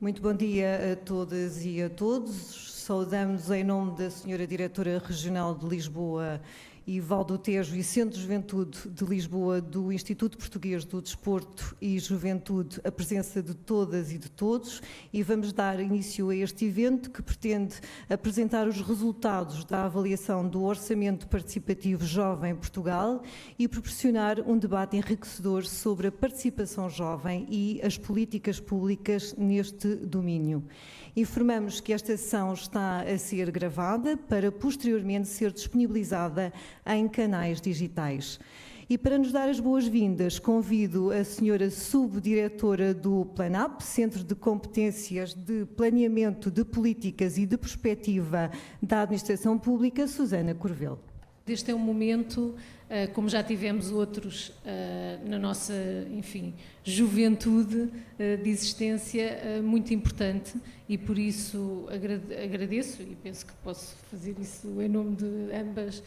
Muito bom dia a todas e a todos. Saudamos em nome da Senhora Diretora Regional de Lisboa e Val do Tejo e Centro de Juventude de Lisboa do Instituto Português do Desporto e Juventude a presença de todas e de todos e vamos dar início a este evento que pretende apresentar os resultados da avaliação do Orçamento Participativo Jovem Portugal e proporcionar um debate enriquecedor sobre a participação jovem e as políticas públicas neste domínio. Informamos que esta sessão está a ser gravada para posteriormente ser disponibilizada em canais digitais. E para nos dar as boas-vindas, convido a senhora subdiretora do PLANAP, Centro de Competências de Planeamento de Políticas e de Perspectiva da Administração Pública, Susana Corvelo. Este é um momento, como já tivemos outros na nossa, juventude de existência, muito importante e por isso agradeço e penso que posso fazer isso em nome de ambas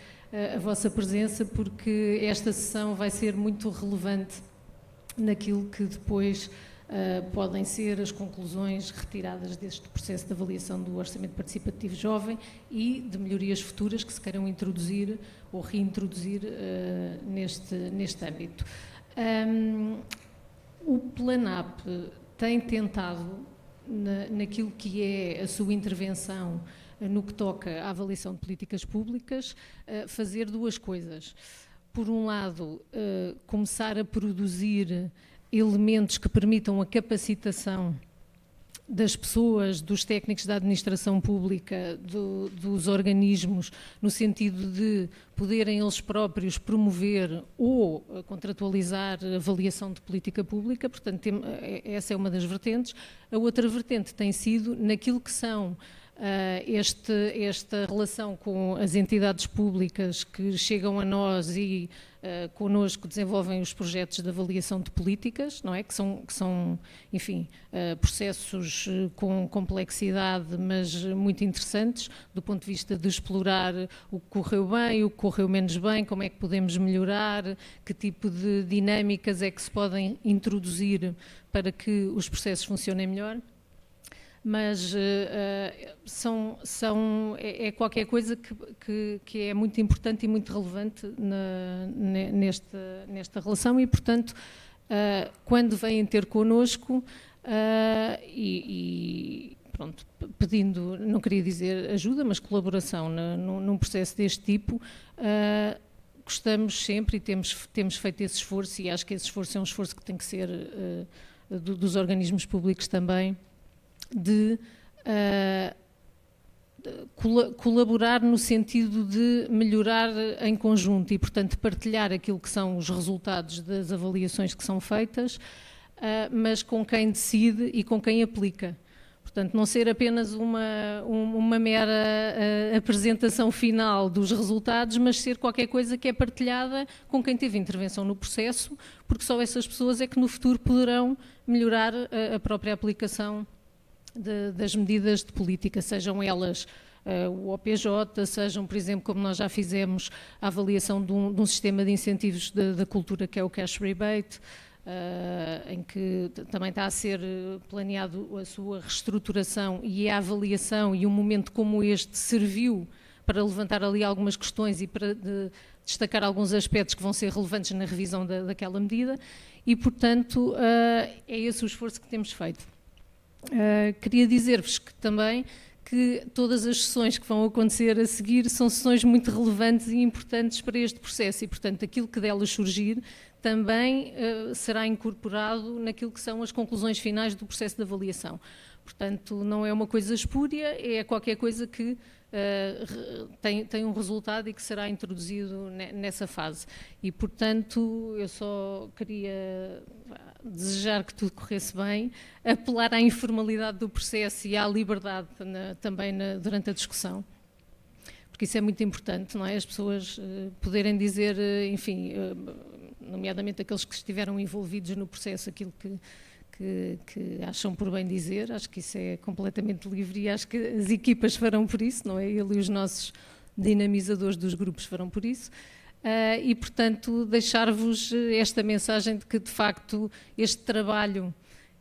a vossa presença, porque esta sessão vai ser muito relevante naquilo que depois podem ser as conclusões retiradas deste processo de avaliação do Orçamento Participativo Jovem e de melhorias futuras que se queiram introduzir ou reintroduzir neste âmbito. O PLANAP tem tentado, naquilo que é a sua intervenção no que toca à avaliação de políticas públicas, fazer duas coisas. Por um lado, começar a produzir elementos que permitam a capacitação das pessoas, dos técnicos da administração pública, dos organismos, no sentido de poderem eles próprios promover ou contratualizar a avaliação de política pública. Portanto, essa é uma das vertentes. A outra vertente tem sido naquilo que são esta relação com as entidades públicas que chegam a nós e connosco desenvolvem os projetos de avaliação de políticas, não é? Que são processos com complexidade, mas muito interessantes, do ponto de vista de explorar o que correu bem, o que correu menos bem, como é que podemos melhorar, que tipo de dinâmicas é que se podem introduzir para que os processos funcionem melhor. Mas é qualquer coisa que é muito importante e muito relevante nesta relação e, portanto, quando vêm ter connosco pronto, pedindo, não queria dizer ajuda, mas colaboração num processo deste tipo, gostamos sempre e temos feito esse esforço e acho que esse esforço é um esforço que tem que ser dos organismos públicos também, de colaborar no sentido de melhorar em conjunto e, portanto, partilhar aquilo que são os resultados das avaliações que são feitas, mas com quem decide e com quem aplica. Portanto, não ser apenas uma mera apresentação final dos resultados, mas ser qualquer coisa que é partilhada com quem teve intervenção no processo, porque só essas pessoas é que no futuro poderão melhorar a própria aplicação das medidas de política, sejam elas o OPJ, sejam, por exemplo, como nós já fizemos, a avaliação de um sistema de incentivos da cultura que é o Cash Rebate, em que também está a ser planeado a sua reestruturação e a avaliação, e um momento como este serviu para levantar ali algumas questões e para destacar alguns aspectos que vão ser relevantes na revisão daquela medida e, portanto, é esse o esforço que temos feito. Queria dizer-vos que também que todas as sessões que vão acontecer a seguir são sessões muito relevantes e importantes para este processo e, portanto, aquilo que delas surgir também será incorporado naquilo que são as conclusões finais do processo de avaliação. Portanto, não é uma coisa espúria, é qualquer coisa que tem um resultado e que será introduzido nessa fase. E, portanto, eu só queria desejar que tudo corresse bem, apelar à informalidade do processo e à liberdade também durante a discussão, porque isso é muito importante, não é? As pessoas poderem dizer, nomeadamente aqueles que estiveram envolvidos no processo, aquilo que acham por bem dizer. Acho que isso é completamente livre e acho que as equipas farão por isso, não é? Ele e os nossos dinamizadores dos grupos farão por isso. E, portanto, deixar-vos esta mensagem de que, de facto, este trabalho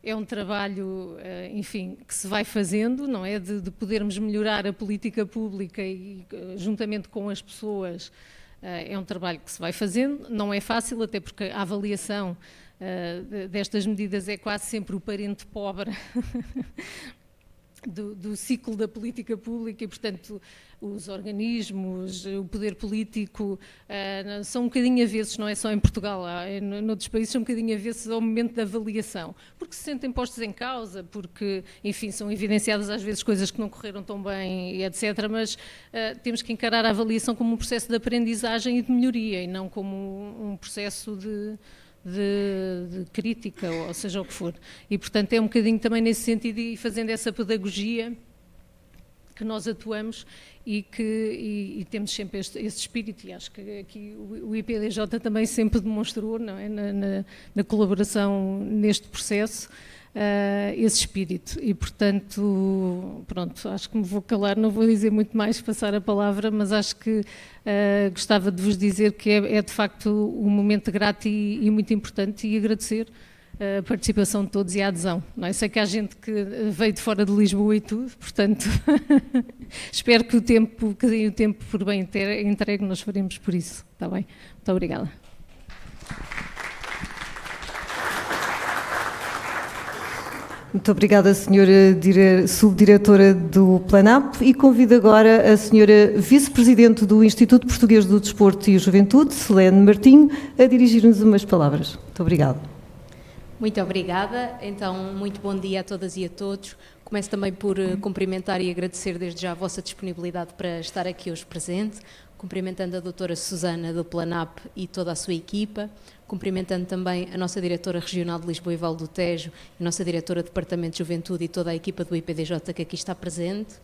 é um trabalho, enfim, que se vai fazendo, não é? De podermos melhorar a política pública e, juntamente com as pessoas, é um trabalho que se vai fazendo. Não é fácil, até porque a avaliação destas medidas é quase sempre o parente pobre do ciclo da política pública e, portanto, os organismos, o poder político são um bocadinho avessos, não é só em Portugal, noutros países são um bocadinho avessos ao momento da avaliação, porque se sentem postos em causa, porque, enfim, são evidenciadas às vezes coisas que não correram tão bem, etc., mas temos que encarar a avaliação como um processo de aprendizagem e de melhoria, e não como um processo de crítica, ou seja o que for. E, portanto, é um bocadinho também nesse sentido e fazendo essa pedagogia que nós atuamos e temos sempre esse espírito, e acho que aqui o IPDJ também sempre demonstrou, não é? na colaboração neste processo, esse espírito. E, portanto, pronto, acho que me vou calar, não vou dizer muito mais, passar a palavra, mas acho que gostava de vos dizer que é de facto um momento grato e muito importante, e agradecer a participação de todos e a adesão. Não é? Sei que há gente que veio de fora de Lisboa e tudo, portanto, espero que deem o tempo por bem entregue, nós faremos por isso. Está bem? Muito obrigada. Muito obrigada, Sra. Subdiretora do Planap, e convido agora a Sra. Vice-Presidente do Instituto Português do Desporto e Juventude, Selene Martinho, a dirigir-nos umas palavras. Muito obrigada. Muito obrigada. Então, muito bom dia a todas e a todos. Começo também por cumprimentar e agradecer desde já a vossa disponibilidade para estar aqui hoje presente, cumprimentando a doutora Susana do Planap e toda a sua equipa, cumprimentando também a nossa diretora regional de Lisboa e Val do Tejo, a nossa diretora de Departamento de Juventude e toda a equipa do IPDJ que aqui está presente,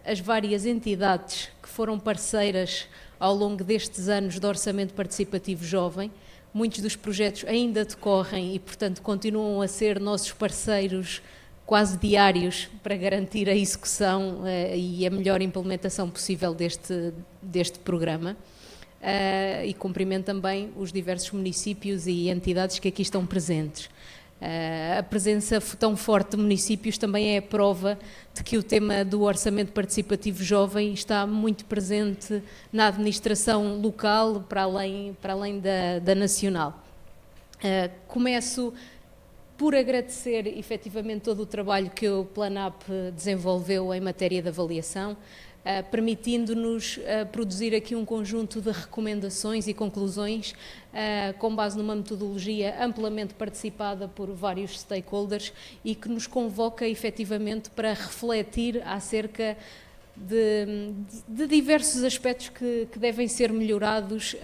as várias entidades que foram parceiras ao longo destes anos de Orçamento Participativo Jovem. Muitos dos projetos ainda decorrem e, portanto, continuam a ser nossos parceiros quase diários para garantir a execução e a melhor implementação possível deste programa. E cumprimento também os diversos municípios e entidades que aqui estão presentes. A presença tão forte de municípios também é a prova de que o tema do Orçamento Participativo Jovem está muito presente na administração local, para além da nacional. Começo por agradecer efetivamente todo o trabalho que o Planap desenvolveu em matéria de avaliação, permitindo-nos produzir aqui um conjunto de recomendações e conclusões com base numa metodologia amplamente participada por vários stakeholders e que nos convoca efetivamente para refletir acerca de diversos aspectos que devem ser melhorados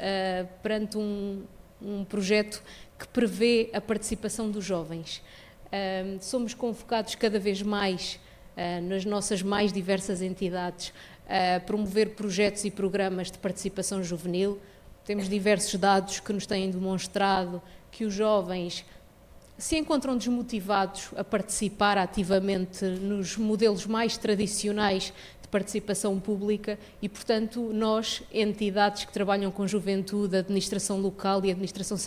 perante um projeto que prevê a participação dos jovens. Somos convocados cada vez mais nas nossas mais diversas entidades a promover projetos e programas de participação juvenil. Temos diversos dados que nos têm demonstrado que os jovens se encontram desmotivados a participar ativamente nos modelos mais tradicionais de participação pública e, portanto, nós, entidades que trabalham com juventude, administração local e administração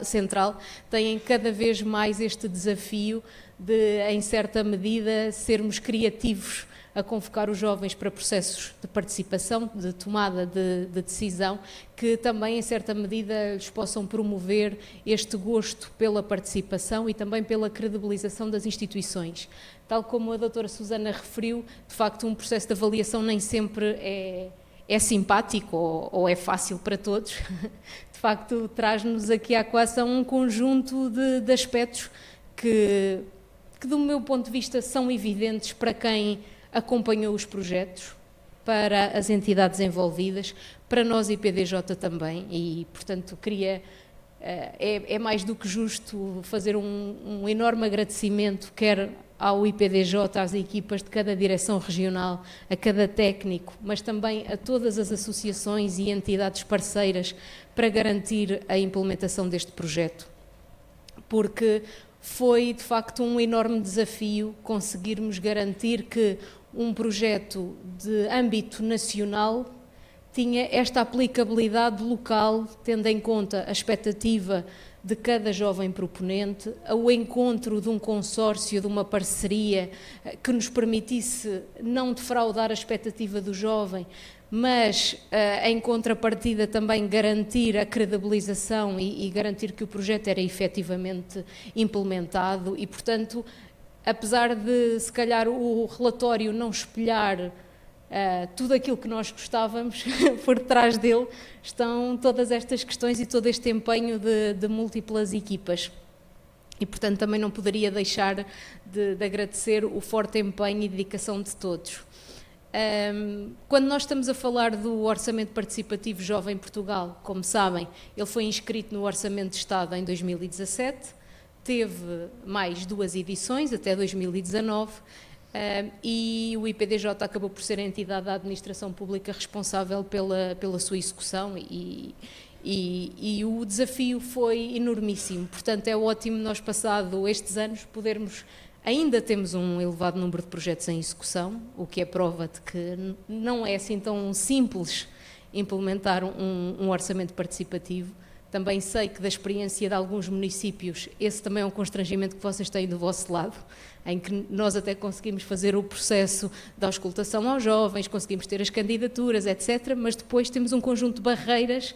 central, têm cada vez mais este desafio de, em certa medida, sermos criativos a convocar os jovens para processos de participação, de tomada de decisão, que também, em certa medida, lhes possam promover este gosto pela participação e também pela credibilização das instituições. Tal como a doutora Susana referiu, de facto, um processo de avaliação nem sempre é simpático ou é fácil para todos. De facto, traz-nos aqui à equação um conjunto de aspectos que, do meu ponto de vista, são evidentes para quem acompanhou os projetos, para as entidades envolvidas, para nós IPDJ também, e portanto é mais do que justo fazer um enorme agradecimento, quer ao IPDJ, às equipas de cada direção regional, a cada técnico, mas também a todas as associações e entidades parceiras para garantir a implementação deste projeto, porque foi de facto um enorme desafio conseguirmos garantir que um projeto de âmbito nacional tinha esta aplicabilidade local, tendo em conta a expectativa de cada jovem proponente, ao encontro de um consórcio, de uma parceria que nos permitisse não defraudar a expectativa do jovem, mas em contrapartida também garantir a credibilização e garantir que o projeto era efetivamente implementado e, portanto, apesar de se calhar o relatório não espelhar tudo aquilo que nós gostávamos, por trás dele estão todas estas questões e todo este empenho de múltiplas equipas. E, portanto, também não poderia deixar de agradecer o forte empenho e dedicação de todos. Quando nós estamos a falar do Orçamento Participativo Jovem Portugal, como sabem, ele foi inscrito no Orçamento de Estado em 2017, teve mais 2 edições, até 2019, e o IPDJ acabou por ser a entidade da administração pública responsável pela sua execução e o desafio foi enormíssimo. Portanto, é ótimo nós, passado estes anos, podermos... Ainda temos um elevado número de projetos em execução, o que é prova de que não é assim tão simples implementar um orçamento participativo. Também sei que da experiência de alguns municípios, esse também é um constrangimento que vocês têm do vosso lado, em que nós até conseguimos fazer o processo da auscultação aos jovens, conseguimos ter as candidaturas, etc., mas depois temos um conjunto de barreiras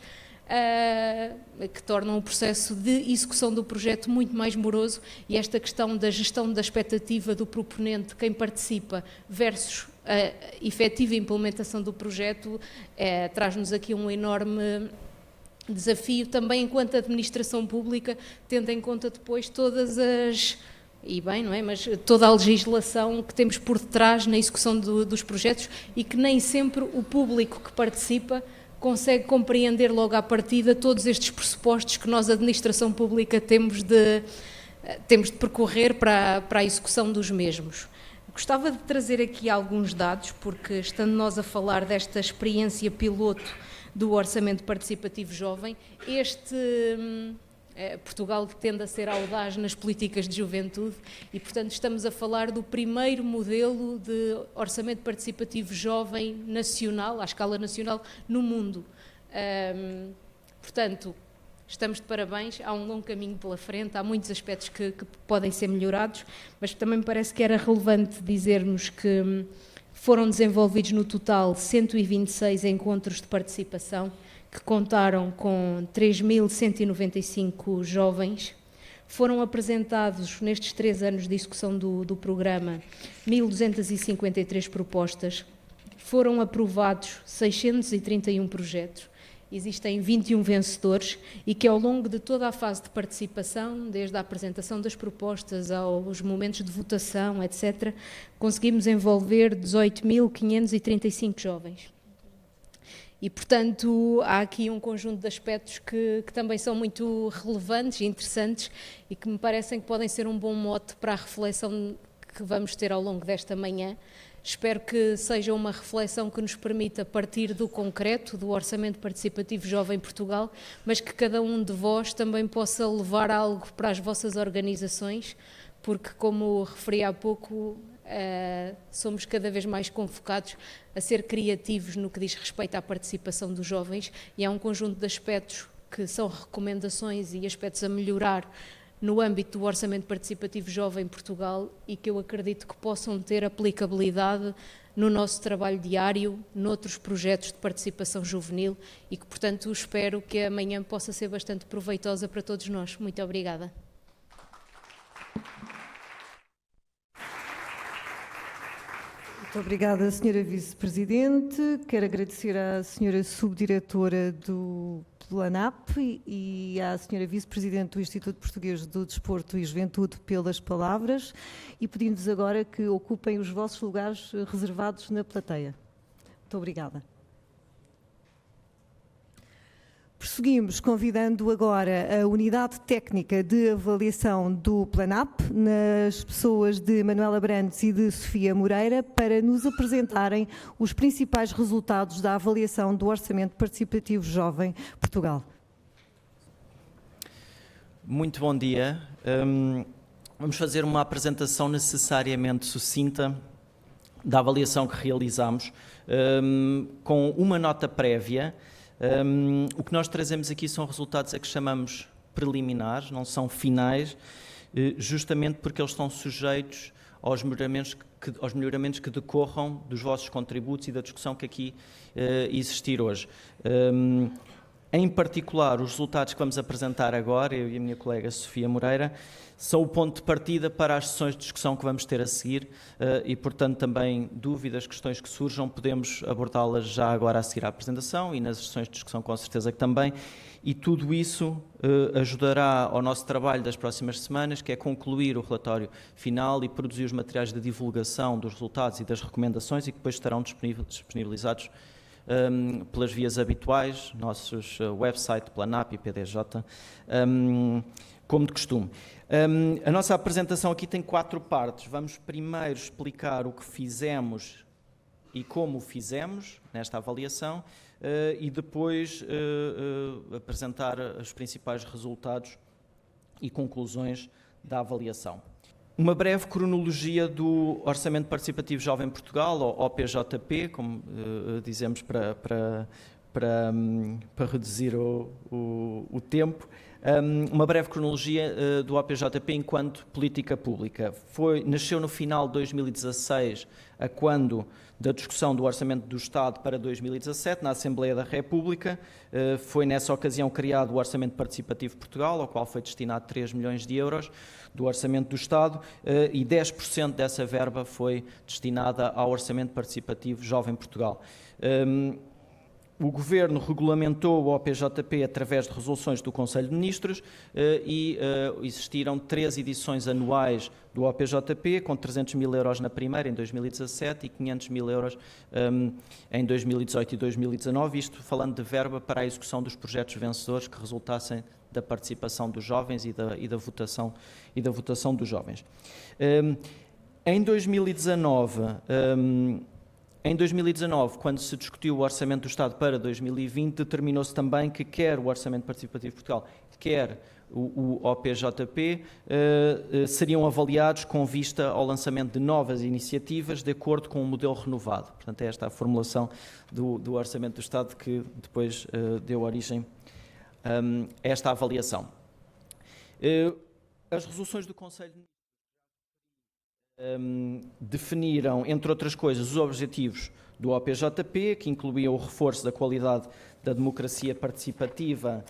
que tornam o processo de execução do projeto muito mais moroso, e esta questão da gestão da expectativa do proponente, quem participa, versus a efetiva implementação do projeto, traz-nos aqui um enorme desafio, também enquanto administração pública, tendo em conta depois todas as... e bem, não é? Mas toda a legislação que temos por detrás na execução dos projetos e que nem sempre o público que participa consegue compreender logo à partida todos estes pressupostos que nós, administração pública, temos de percorrer para a execução dos mesmos. Gostava de trazer aqui alguns dados, porque estando nós a falar desta experiência piloto do Orçamento Participativo Jovem, Portugal tende a ser audaz nas políticas de juventude e, portanto, estamos a falar do primeiro modelo de orçamento participativo jovem nacional, à escala nacional, no mundo. Portanto, estamos de parabéns, há um longo caminho pela frente, há muitos aspectos que podem ser melhorados, mas também me parece que era relevante dizermos que foram desenvolvidos no total 126 encontros de participação, que contaram com 3.195 jovens. Foram apresentados, nestes 3 anos de execução do programa, 1.253 propostas. Foram aprovados 631 projetos. Existem 21 vencedores e que, ao longo de toda a fase de participação, desde a apresentação das propostas aos momentos de votação, etc., conseguimos envolver 18.535 jovens. E, portanto, há aqui um conjunto de aspectos que também são muito relevantes e interessantes e que me parecem que podem ser um bom mote para a reflexão que vamos ter ao longo desta manhã. Espero que seja uma reflexão que nos permita partir do concreto, do Orçamento Participativo Jovem Portugal, mas que cada um de vós também possa levar algo para as vossas organizações, porque, como referi há pouco, somos cada vez mais convocados a ser criativos no que diz respeito à participação dos jovens, e há um conjunto de aspectos que são recomendações e aspectos a melhorar no âmbito do Orçamento Participativo Jovem Portugal e que eu acredito que possam ter aplicabilidade no nosso trabalho diário, noutros projetos de participação juvenil e que, portanto, espero que amanhã possa ser bastante proveitosa para todos nós. Muito obrigada. Muito obrigada, Sra. Vice-Presidente. Quero agradecer à Sra. Subdiretora do Planap e à Sra. Vice-Presidente do Instituto Português do Desporto e Juventude pelas palavras e pedindo-vos agora que ocupem os vossos lugares reservados na plateia. Muito obrigada. Prosseguimos convidando agora a Unidade Técnica de Avaliação do Planap, nas pessoas de Manuela Brandes e de Sofia Moreira, para nos apresentarem os principais resultados da avaliação do Orçamento Participativo Jovem Portugal. Muito bom dia. Vamos fazer uma apresentação necessariamente sucinta da avaliação que realizamos, com uma nota prévia. O que nós trazemos aqui são resultados a que chamamos preliminares, não são finais, justamente porque eles estão sujeitos aos melhoramentos que decorram dos vossos contributos e da discussão que aqui existir hoje. Em particular, os resultados que vamos apresentar agora, eu e a minha colega Sofia Moreira, são o ponto de partida para as sessões de discussão que vamos ter a seguir e, portanto, também dúvidas, questões que surjam, podemos abordá-las já agora a seguir à apresentação e nas sessões de discussão com certeza que também. E tudo isso ajudará ao nosso trabalho das próximas semanas, que é concluir o relatório final e produzir os materiais de divulgação dos resultados e das recomendações e que depois estarão disponibilizados pelas vias habituais, nossos website, Planap e PDJ, como de costume. A nossa apresentação aqui tem 4 partes. Vamos primeiro explicar o que fizemos e como o fizemos nesta avaliação e depois apresentar os principais resultados e conclusões da avaliação. Uma breve cronologia do Orçamento Participativo Jovem Portugal, ou OPJP, como dizemos para reduzir o tempo. Uma breve cronologia do OPJP enquanto política pública. Nasceu no final de 2016, a quando da discussão do Orçamento do Estado para 2017, na Assembleia da República. Foi nessa ocasião criado o Orçamento Participativo Portugal, ao qual foi destinado 3 milhões de euros do Orçamento do Estado e 10% dessa verba foi destinada ao Orçamento Participativo Jovem Portugal. O Governo regulamentou o OPJP através de resoluções do Conselho de Ministros e existiram 3 edições anuais do OPJP, com 300 mil euros na primeira, em 2017, e 500 mil euros em 2018 e 2019, isto falando de verba para a execução dos projetos vencedores que resultassem da participação dos jovens e da votação dos jovens. Em 2019, quando se discutiu o Orçamento do Estado para 2020, determinou-se também que quer o Orçamento Participativo de Portugal, quer o OPJP, seriam avaliados com vista ao lançamento de novas iniciativas de acordo com um modelo renovado. Portanto, é esta a formulação do Orçamento do Estado que depois deu origem a esta avaliação. As resoluções do Conselho de definiram, entre outras coisas, os objetivos do OPJP, que incluíam o reforço da qualidade da democracia participativa,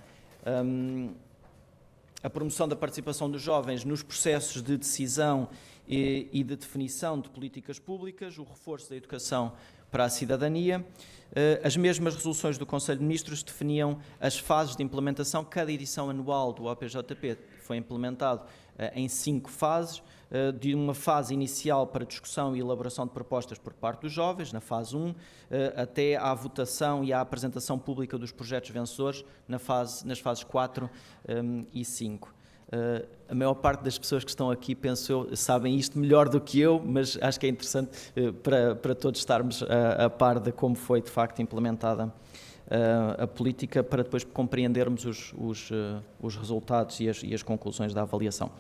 a promoção da participação dos jovens nos processos de decisão e de definição de políticas públicas, o reforço da educação para a cidadania. As mesmas resoluções do Conselho de Ministros definiam as fases de implementação. Cada edição anual do OPJP foi implementado em 5 fases, de uma fase inicial para discussão e elaboração de propostas por parte dos jovens, na fase 1, até à votação e à apresentação pública dos projetos vencedores nas fases 4 e 5. A maior parte das pessoas que estão aqui, penso eu, sabem isto melhor do que eu, mas acho que é interessante para todos estarmos a par de como foi de facto implementada a política, para depois compreendermos os resultados e as conclusões da avaliação.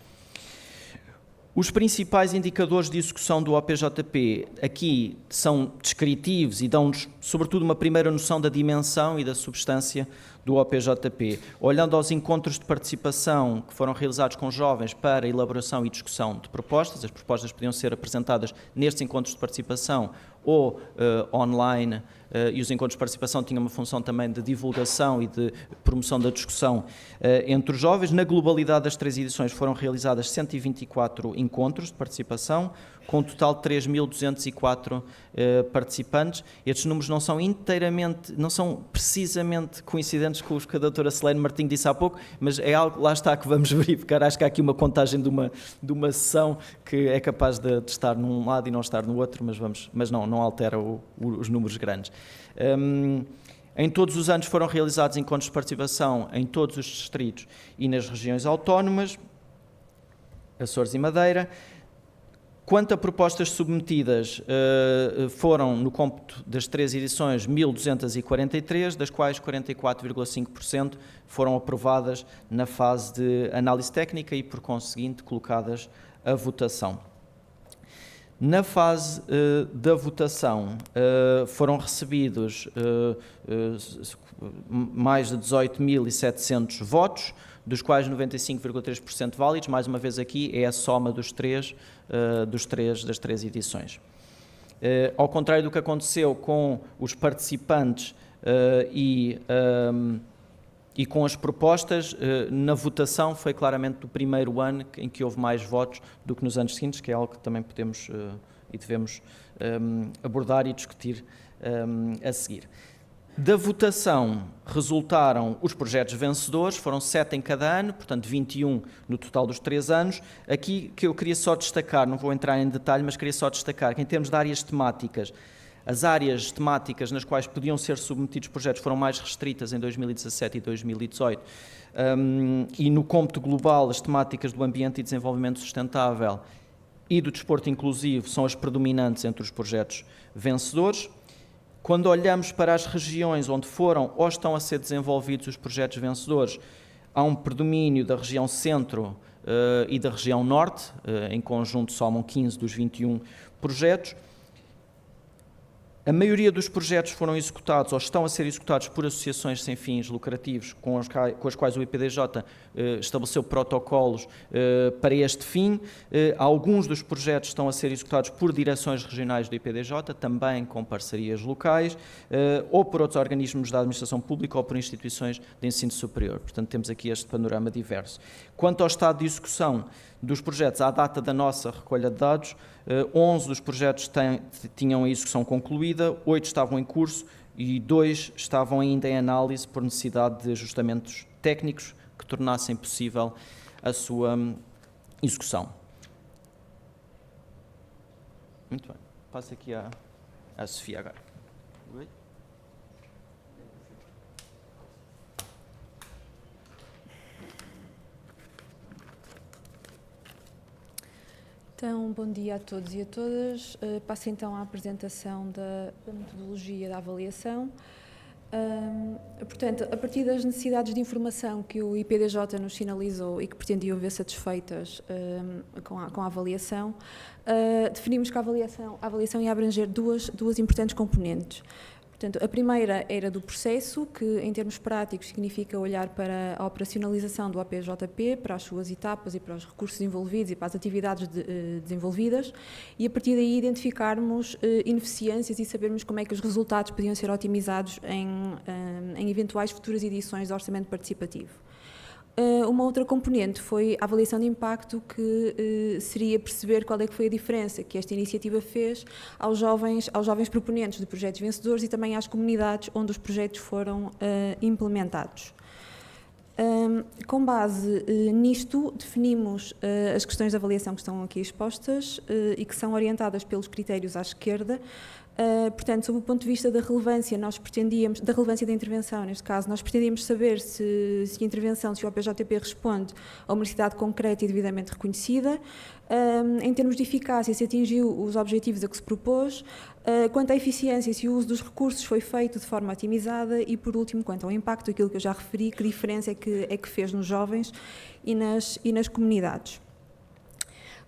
Os principais indicadores de execução do OPJP aqui são descritivos e dão-nos, sobretudo, uma primeira noção da dimensão e da substância do OPJP. Olhando aos encontros de participação que foram realizados com jovens para elaboração e discussão de propostas, as propostas podiam ser apresentadas nestes encontros de participação ou online, e os encontros de participação tinham uma função também de divulgação e de promoção da discussão entre os jovens. Na globalidade das 3 edições foram realizadas 124 encontros de participação, com um total de 3.204 participantes. Estes números não são precisamente coincidentes com os que a doutora Selene Martinho disse há pouco, mas é algo, lá está, que vamos verificar. Acho que há aqui uma contagem de uma sessão que é capaz de estar num lado e não estar no outro, mas não altera os números grandes. Em todos os anos foram realizados encontros de participação em todos os distritos e nas regiões autónomas, Açores e Madeira. Quanto a propostas submetidas, foram, no cômputo das 3 edições, 1.243, das quais 44,5% foram aprovadas na fase de análise técnica e, por conseguinte, colocadas a votação. Na fase da votação foram recebidos mais de 18.700 votos, dos quais 95,3% válidos. Mais uma vez aqui é a soma das três edições. Ao contrário do que aconteceu com os participantes e com as propostas, na votação foi claramente o primeiro ano em que houve mais votos do que nos anos seguintes, que é algo que também podemos e devemos abordar e discutir a seguir. Da votação resultaram os projetos vencedores, foram 7 em cada ano, portanto 21 no total dos 3 anos. Aqui que eu queria só destacar, não vou entrar em detalhe, mas queria só destacar que em termos de áreas temáticas, as áreas temáticas nas quais podiam ser submetidos projetos foram mais restritas em 2017 e 2018, e no cômputo global as temáticas do ambiente e desenvolvimento sustentável e do desporto inclusivo são as predominantes entre os projetos vencedores. Quando olhamos para as regiões onde foram ou estão a ser desenvolvidos os projetos vencedores, há um predomínio da região centro e da região norte, em conjunto somam 15 dos 21 projetos. A maioria dos projetos foram executados ou estão a ser executados por associações sem fins lucrativos com as quais o IPDJ estabeleceu protocolos para este fim. Alguns dos projetos estão a ser executados por direções regionais do IPDJ, também com parcerias locais, ou por outros organismos da administração pública ou por instituições de ensino superior. Portanto, temos aqui este panorama diverso. Quanto ao estado de execução dos projetos, à data da nossa recolha de dados, 11 dos projetos tinham a execução concluída, 8 estavam em curso e 2 estavam ainda em análise por necessidade de ajustamentos técnicos que tornassem possível a sua execução. Muito bem. Passo aqui à Sofia agora. Oi? Então, bom dia a todos e a todas. Passo então à apresentação da metodologia da avaliação. Portanto, a partir das necessidades de informação que o IPDJ nos sinalizou e que pretendiam ver satisfeitas com a avaliação, definimos que a avaliação ia abranger duas importantes componentes. Portanto, a primeira era do processo, que em termos práticos significa olhar para a operacionalização do APJP, para as suas etapas e para os recursos envolvidos e para as atividades desenvolvidas, e a partir daí identificarmos ineficiências e sabermos como é que os resultados podiam ser otimizados em eventuais futuras edições do Orçamento Participativo. Uma outra componente foi a avaliação de impacto, que seria perceber qual é que foi a diferença que esta iniciativa fez aos jovens proponentes de projetos vencedores e também às comunidades onde os projetos foram implementados. Com base nisto, definimos as questões de avaliação que estão aqui expostas e que são orientadas pelos critérios à esquerda. Portanto, sob o ponto de vista da relevância, da relevância da intervenção, neste caso, nós pretendíamos saber se a intervenção, se o APJP responde a uma necessidade concreta e devidamente reconhecida. Em termos de eficácia, se atingiu os objetivos a que se propôs. Quanto à eficiência, se o uso dos recursos foi feito de forma otimizada e, por último, quanto ao impacto, aquilo que eu já referi, que diferença é que fez nos jovens e nas comunidades.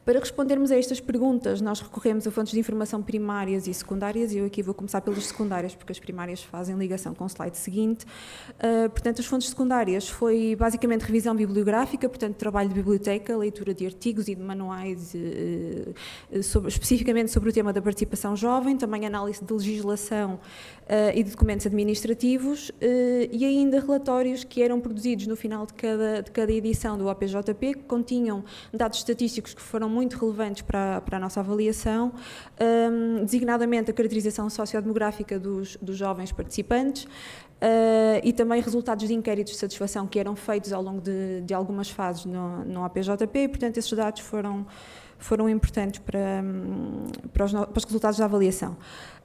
Para respondermos a estas perguntas, nós recorremos a fontes de informação primárias e secundárias, e eu aqui vou começar pelas secundárias, porque as primárias fazem ligação com o slide seguinte. Portanto, as fontes secundárias foi basicamente revisão bibliográfica, portanto, trabalho de biblioteca, leitura de artigos e de manuais, especificamente sobre o tema da participação jovem, também análise de legislação e de documentos administrativos, e ainda relatórios que eram produzidos no final de cada edição do APJP, que continham dados estatísticos que foram muito relevantes para a nossa avaliação, designadamente a caracterização sociodemográfica dos jovens participantes e também resultados de inquéritos de satisfação que eram feitos ao longo de algumas fases no APJP, e, portanto, esses dados foram importantes para os resultados da avaliação.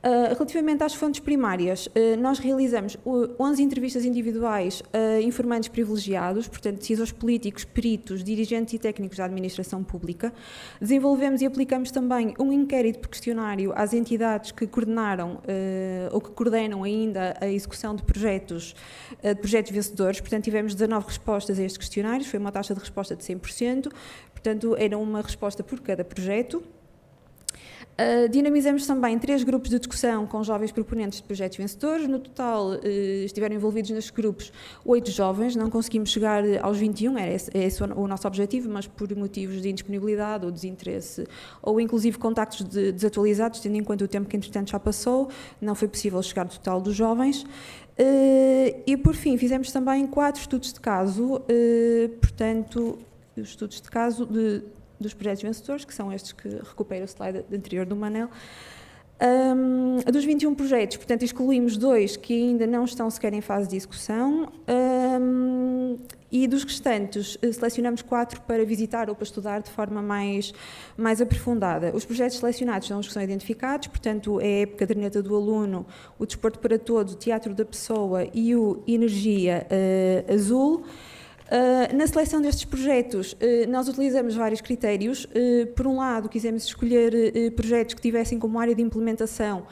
Relativamente às fontes primárias, nós realizamos 11 entrevistas individuais a informantes privilegiados, portanto, decisores políticos, peritos, dirigentes e técnicos da administração pública. Desenvolvemos e aplicamos também um inquérito por questionário às entidades que coordenaram ou que coordenam ainda a execução de projetos vencedores. Portanto, tivemos 19 respostas a estes questionários, foi uma taxa de resposta de 100%, portanto, era uma resposta por cada projeto. Dinamizamos também 3 grupos de discussão com jovens proponentes de projetos vencedores. No total, estiveram envolvidos nestes grupos 8 jovens, não conseguimos chegar aos 21, era esse o nosso objetivo, mas por motivos de indisponibilidade ou desinteresse, ou inclusive contactos desatualizados, tendo em conta o tempo que entretanto já passou, não foi possível chegar ao total dos jovens. E por fim, fizemos também 4 estudos de caso, portanto, os estudos de caso dos projetos vencedores, que são estes que recupera o slide anterior do Manel. Dos 21 projetos, portanto, excluímos 2 que ainda não estão sequer em fase de execução, e dos restantes selecionamos 4 para visitar ou para estudar de forma mais aprofundada. Os projetos selecionados são os que são identificados, portanto, é a caderneta do aluno, o Desporto para Todos, o Teatro da Pessoa e o Energia Azul. Na seleção destes projetos, nós utilizamos vários critérios. Por um lado, quisemos escolher projetos que tivessem como área de implementação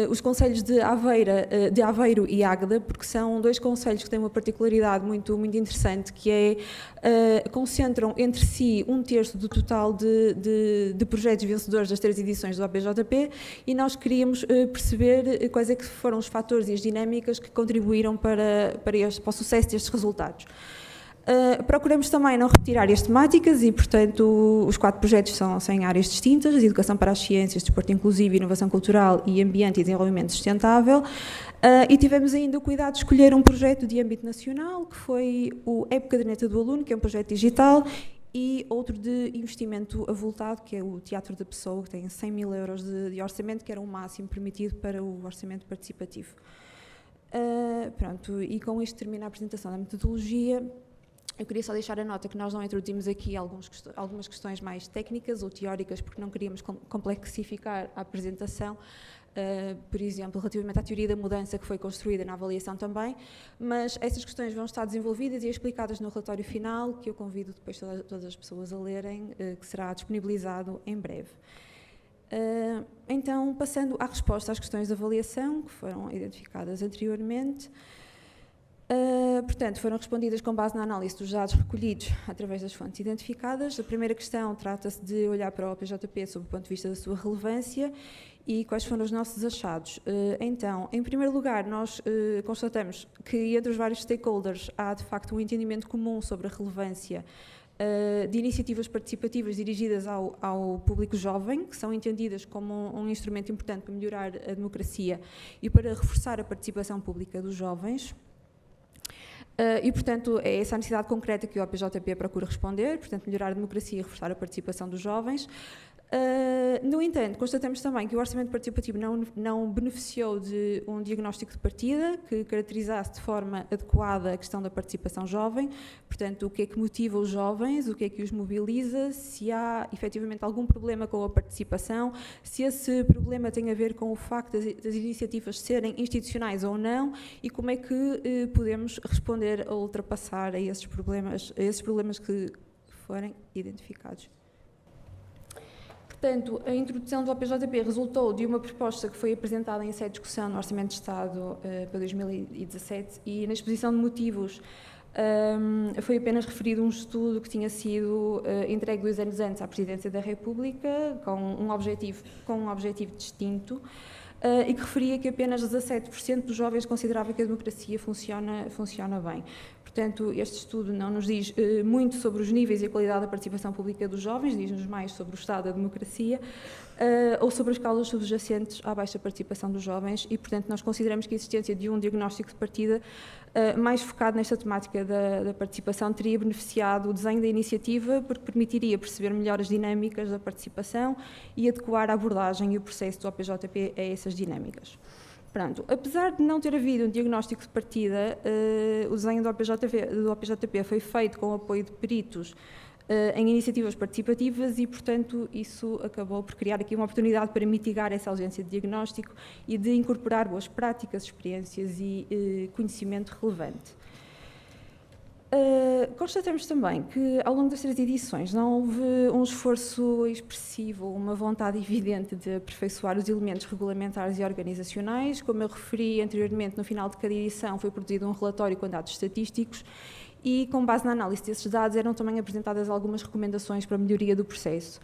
os concelhos de Aveiro e Águeda, porque são 2 concelhos que têm uma particularidade muito interessante, que é concentram entre si 1/3 do total de projetos vencedores das 3 edições do APJP, e nós queríamos perceber quais é que foram os fatores e as dinâmicas que contribuíram para o sucesso destes resultados. Procuramos também não repetir áreas temáticas e, portanto, os 4 projetos são em áreas distintas: Educação para as Ciências, Desporto Inclusivo, Inovação Cultural e Ambiente e Desenvolvimento Sustentável. E tivemos ainda o cuidado de escolher um projeto de âmbito nacional, que foi o Caderneta do Aluno, que é um projeto digital, e outro de investimento avultado, que é o Teatro da Pessoa, que tem 100 mil euros de orçamento, que era o máximo permitido para o orçamento participativo. Pronto, e com isto termina a apresentação da metodologia. Eu queria só deixar a nota que nós não introduzimos aqui algumas questões mais técnicas ou teóricas, porque não queríamos complexificar a apresentação, por exemplo, relativamente à teoria da mudança que foi construída na avaliação também, mas essas questões vão estar desenvolvidas e explicadas no relatório final, que eu convido depois todas as pessoas a lerem, que será disponibilizado em breve. Então, passando à resposta às questões de avaliação, que foram identificadas anteriormente. Portanto, foram respondidas com base na análise dos dados recolhidos através das fontes identificadas. A primeira questão trata-se de olhar para o PJP sob o ponto de vista da sua relevância e quais foram os nossos achados. Então, em primeiro lugar, nós constatamos que entre os vários stakeholders há, de facto, um entendimento comum sobre a relevância de iniciativas participativas dirigidas ao público jovem, que são entendidas como um instrumento importante para melhorar a democracia e para reforçar a participação pública dos jovens. E, portanto, é essa a necessidade concreta que o APJP procura responder, portanto, melhorar a democracia e reforçar a participação dos jovens. No entanto, constatamos também que o orçamento participativo não beneficiou de um diagnóstico de partida que caracterizasse de forma adequada a questão da participação jovem, portanto, o que é que motiva os jovens, o que é que os mobiliza, se há efetivamente algum problema com a participação, se esse problema tem a ver com o facto das iniciativas serem institucionais ou não, e como é que podemos responder a ultrapassar a esses problemas que forem identificados. Portanto, a introdução do APJP resultou de uma proposta que foi apresentada em sede de discussão no Orçamento de Estado para 2017 e na exposição de motivos foi apenas referido um estudo que tinha sido entregue 2 anos antes à Presidência da República com um objetivo distinto e que referia que apenas 17% dos jovens considerava que a democracia funciona bem. Portanto, este estudo não nos diz muito sobre os níveis e a qualidade da participação pública dos jovens, diz-nos mais sobre o estado da democracia ou sobre as causas subjacentes à baixa participação dos jovens e, portanto, nós consideramos que a existência de um diagnóstico de partida mais focado nesta temática da participação teria beneficiado o desenho da iniciativa porque permitiria perceber melhor as dinâmicas da participação e adequar a abordagem e o processo do APJP a essas dinâmicas. Pronto, apesar de não ter havido um diagnóstico de partida, o desenho do APJP foi feito com o apoio de peritos em iniciativas participativas e, portanto, isso acabou por criar aqui uma oportunidade para mitigar essa ausência de diagnóstico e de incorporar boas práticas, experiências e conhecimento relevante. Constatamos também que, ao longo das 3 edições, não houve um esforço expressivo, uma vontade evidente de aperfeiçoar os elementos regulamentares e organizacionais. Como eu referi anteriormente, no final de cada edição foi produzido um relatório com dados estatísticos e, com base na análise desses dados, eram também apresentadas algumas recomendações para a melhoria do processo.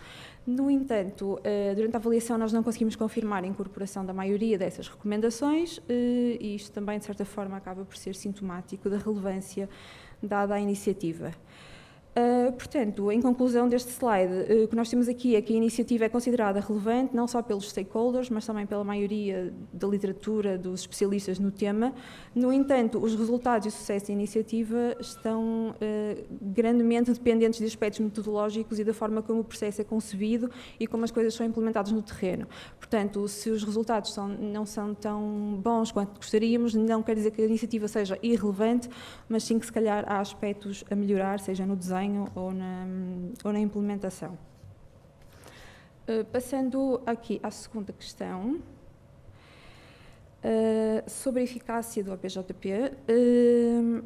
No entanto, durante a avaliação nós não conseguimos confirmar a incorporação da maioria dessas recomendações e isto também, de certa forma, acaba por ser sintomático da relevância dada à iniciativa. Portanto, em conclusão deste slide, o que nós temos aqui é que a iniciativa é considerada relevante não só pelos stakeholders, mas também pela maioria da literatura, dos especialistas no tema. No entanto, os resultados e o sucesso da iniciativa estão grandemente dependentes de aspectos metodológicos e da forma como o processo é concebido e como as coisas são implementadas no terreno. Portanto, se os resultados não são tão bons quanto gostaríamos, não quer dizer que a iniciativa seja irrelevante, mas sim que se calhar há aspectos a melhorar, seja no desenho ou na implementação. Passando aqui à segunda questão, sobre a eficácia do OPJP.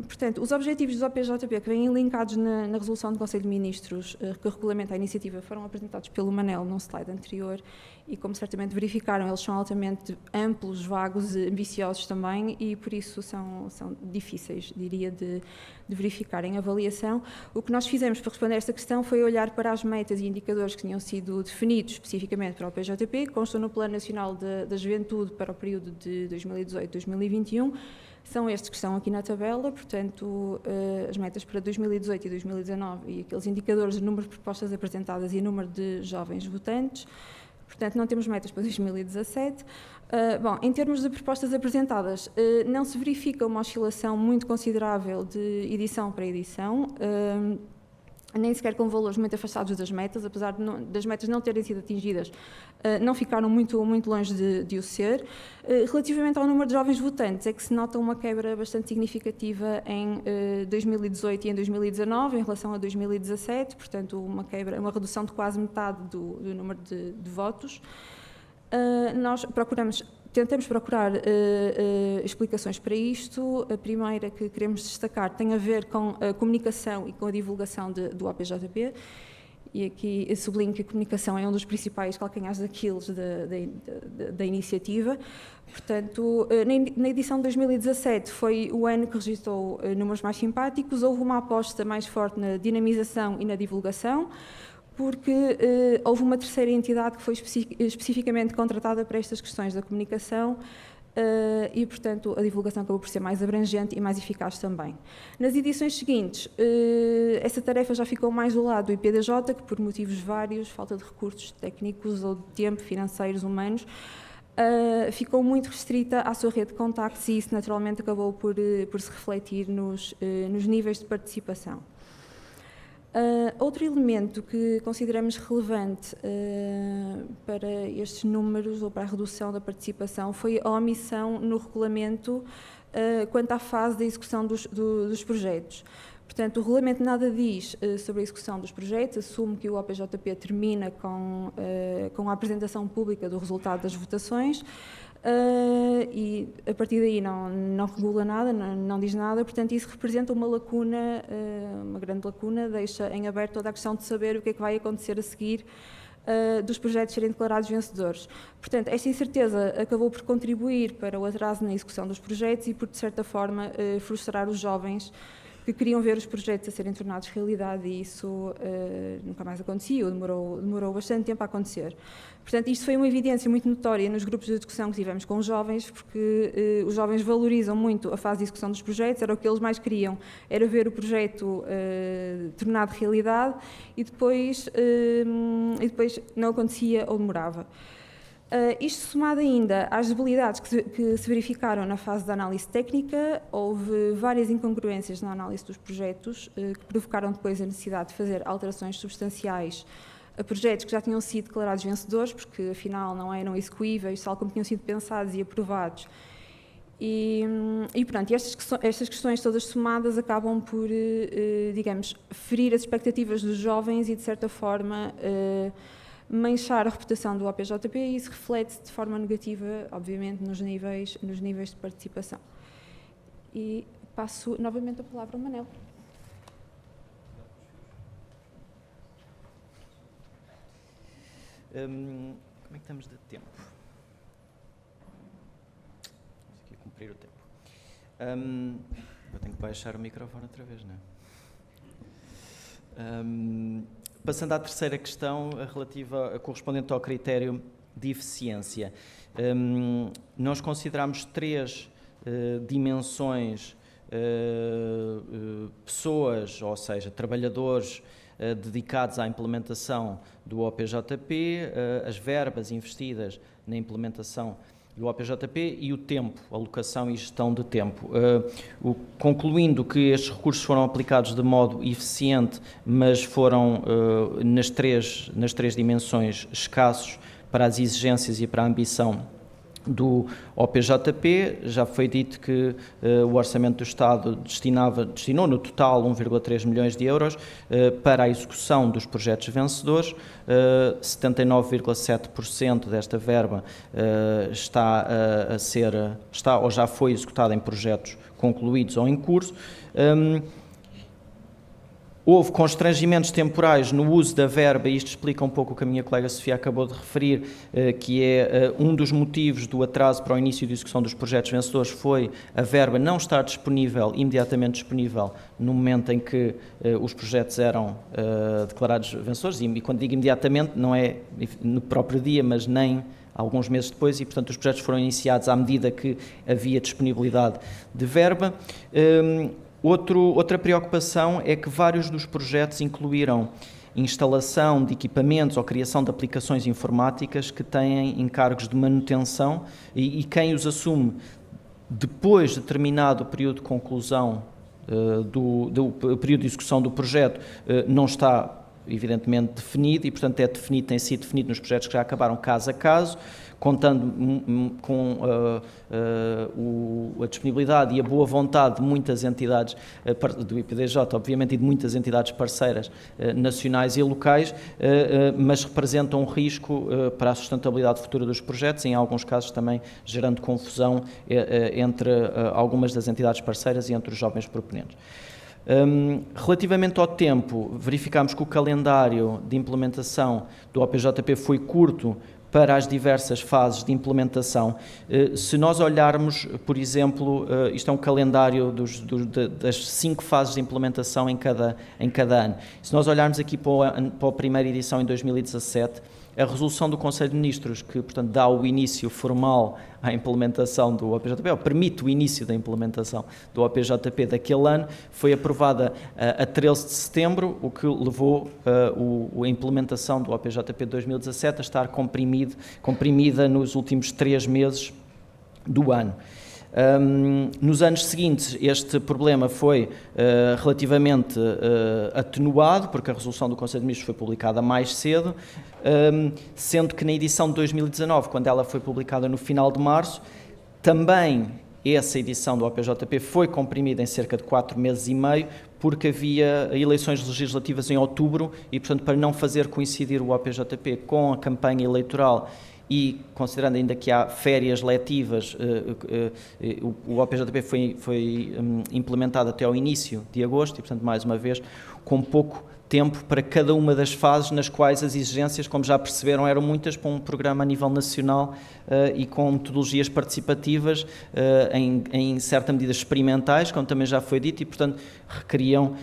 Portanto, os objetivos do OPJP que vêm elencados na resolução do Conselho de Ministros que regulamenta a iniciativa foram apresentados pelo Manel num slide anterior e, como certamente verificaram, eles são altamente amplos, vagos e ambiciosos também e, por isso, são difíceis, diria, de verificar em avaliação. O que nós fizemos para responder a esta questão foi olhar para as metas e indicadores que tinham sido definidos especificamente para o OPJP, que constam no Plano Nacional da Juventude para o período de 2018-2021, são estes que estão aqui na tabela, portanto, as metas para 2018 e 2019 e aqueles indicadores de número de propostas apresentadas e número de jovens votantes. Portanto, não temos metas para 2017. Bom, em termos de propostas apresentadas, não se verifica uma oscilação muito considerável de edição para edição, nem sequer com valores muito afastados das metas, apesar das metas não terem sido atingidas, não ficaram muito longe de o ser. Relativamente ao número de jovens votantes, é que se nota uma quebra bastante significativa em 2018 e em 2019, em relação a 2017, portanto, uma redução de quase metade do número de votos. Nós tentamos procurar explicações para isto. A primeira que queremos destacar tem a ver com a comunicação e com a divulgação do OPJP. E aqui eu sublinho que a comunicação é um dos principais calcanhares daqueles da iniciativa. Portanto, na edição de 2017 foi o ano que registrou números mais simpáticos. Houve uma aposta mais forte na dinamização e na divulgação, porque houve uma terceira entidade que foi especificamente contratada para estas questões da comunicação e, portanto, a divulgação acabou por ser mais abrangente e mais eficaz também. Nas edições seguintes, essa tarefa já ficou mais do lado do IPDJ, que por motivos vários, falta de recursos técnicos ou de tempo, financeiros, humanos, ficou muito restrita à sua rede de contactos e isso naturalmente acabou por se refletir nos níveis de participação. Outro elemento que consideramos relevante para estes números ou para a redução da participação foi a omissão no regulamento quanto à fase da execução dos projetos. Portanto, o regulamento nada diz sobre a execução dos projetos, assume que o OPJP termina com a apresentação pública do resultado das votações, e a partir daí não regula nada, não diz nada, portanto isso representa uma lacuna, uma grande lacuna, deixa em aberto toda a questão de saber o que é que vai acontecer a seguir dos projetos serem declarados vencedores. Portanto, esta incerteza acabou por contribuir para o atraso na execução dos projetos e por, de certa forma, frustrar os jovens que queriam ver os projetos a serem tornados realidade e isso nunca mais acontecia, demorou bastante tempo a acontecer. Portanto, isto foi uma evidência muito notória nos grupos de discussão que tivemos com os jovens, porque os jovens valorizam muito a fase de execução dos projetos, era o que eles mais queriam, era ver o projeto tornado realidade e depois não acontecia ou demorava. Isto somado ainda às debilidades que se verificaram na fase da análise técnica, houve várias incongruências na análise dos projetos que provocaram depois a necessidade de fazer alterações substanciais a projetos que já tinham sido declarados vencedores, porque afinal não eram execuíveis, tal como tinham sido pensados e aprovados. E pronto, estas questões todas somadas acabam por, digamos, ferir as expectativas dos jovens e, de certa forma, manchar a reputação do OPJP e isso reflete de forma negativa, obviamente, nos níveis de participação. E passo novamente a palavra ao Manel. Como é que estamos de tempo? Vamos aqui cumprir o tempo. Eu tenho que baixar o microfone outra vez, não é? Passando à terceira questão, a correspondente ao critério de eficiência. Nós consideramos 3 dimensões, pessoas, ou seja, trabalhadores dedicados à implementação do OPJP, as verbas investidas na implementação do OPJP e o tempo, alocação e gestão de tempo. Concluindo que estes recursos foram aplicados de modo eficiente, mas foram nas três dimensões escassos para as exigências e para a ambição do OPJP, já foi dito que o Orçamento do Estado destinou no total 1,3 milhões de euros para a execução dos projetos vencedores. 79,7% desta verba está ou já foi executada em projetos concluídos ou em curso. Houve constrangimentos temporais no uso da verba, e isto explica um pouco o que a minha colega Sofia acabou de referir, que é um dos motivos do atraso para o início de execução dos projetos vencedores foi a verba não estar imediatamente disponível no momento em que os projetos eram declarados vencedores, e quando digo imediatamente não é no próprio dia, mas nem alguns meses depois, e portanto os projetos foram iniciados à medida que havia disponibilidade de verba. Outra preocupação é que vários dos projetos incluíram instalação de equipamentos ou criação de aplicações informáticas que têm encargos de manutenção e quem os assume depois de terminado o período de conclusão do período de execução do projeto não está evidentemente definido e, portanto, tem sido definido nos projetos que já acabaram caso a caso, contando com a disponibilidade e a boa vontade de muitas entidades do IPDJ, obviamente, e de muitas entidades parceiras nacionais e locais, mas representam um risco para a sustentabilidade futura dos projetos, em alguns casos também gerando confusão entre algumas das entidades parceiras e entre os jovens proponentes. Relativamente ao tempo, verificámos que o calendário de implementação do OPJP foi curto para as diversas fases de implementação. Se nós olharmos, por exemplo, isto é um calendário das 5 fases de implementação em cada ano. Se nós olharmos aqui para a primeira edição em 2017, a resolução do Conselho de Ministros, que, portanto, dá o início formal à implementação do OPJP, ou permite o início da implementação do OPJP daquele ano, foi aprovada a 13 de setembro, o que levou a implementação do OPJP de 2017 a estar comprimida nos últimos 3 meses do ano. Nos anos seguintes, este problema foi relativamente atenuado, porque a resolução do Conselho de Ministros foi publicada mais cedo, sendo que na edição de 2019, quando ela foi publicada no final de março, também essa edição do OPJP foi comprimida em cerca de 4 meses e meio, porque havia eleições legislativas em outubro e, portanto, para não fazer coincidir o OPJP com a campanha eleitoral e, considerando ainda que há férias letivas, o OPJP foi implementado até ao início de agosto e, portanto, mais uma vez, com pouco tempo para cada uma das fases nas quais as exigências, como já perceberam, eram muitas para um programa a nível nacional e com metodologias participativas, em certa medida experimentais, como também já foi dito, e, portanto, requeriam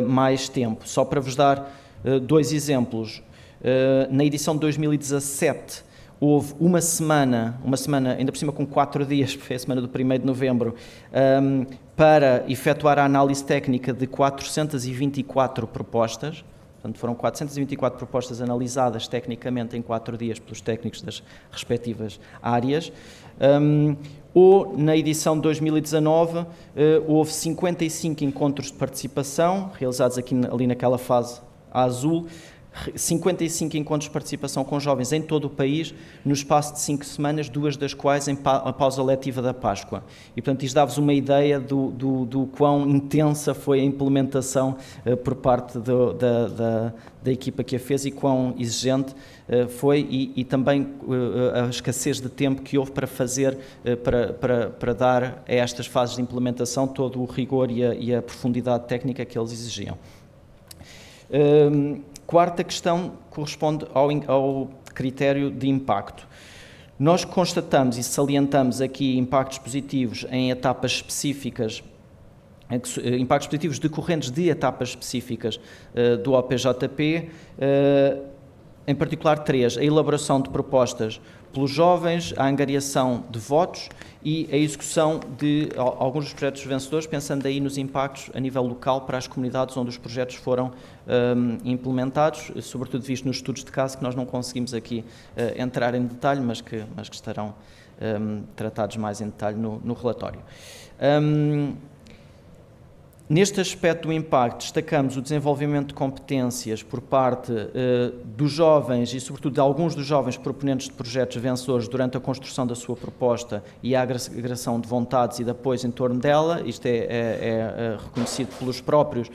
mais tempo. Só para vos dar 2 exemplos, na edição de 2017, houve uma semana, ainda por cima com 4 dias, foi a semana do 1º de novembro, para efetuar a análise técnica de 424 propostas. Portanto, foram 424 propostas analisadas tecnicamente em 4 dias pelos técnicos das respectivas áreas. Ou, na edição de 2019, houve 55 encontros de participação, realizados ali naquela fase azul, 55 encontros de participação com jovens em todo o país, no espaço de 5 semanas, 2 das quais em pausa letiva da Páscoa. E, portanto, isto dá-vos uma ideia do quão intensa foi a implementação por parte da equipa que a fez e quão exigente foi e também a escassez de tempo que houve para fazer, para dar a estas fases de implementação todo o rigor e a profundidade técnica que eles exigiam. Quarta questão corresponde ao critério de impacto. Nós constatamos e salientamos aqui impactos positivos em etapas específicas impactos positivos decorrentes de etapas específicas do OPJP, em particular 3, a elaboração de propostas pelos jovens, a angariação de votos e a execução de alguns dos projetos vencedores, pensando aí nos impactos a nível local para as comunidades onde os projetos foram implementados, sobretudo visto nos estudos de caso, que nós não conseguimos aqui entrar em detalhe, mas que estarão tratados mais em detalhe no relatório. Neste aspecto do impacto, destacamos o desenvolvimento de competências por parte dos jovens e, sobretudo, de alguns dos jovens proponentes de projetos vencedores durante a construção da sua proposta e a agregação de vontades e de apoios em torno dela. Isto é reconhecido pelos próprios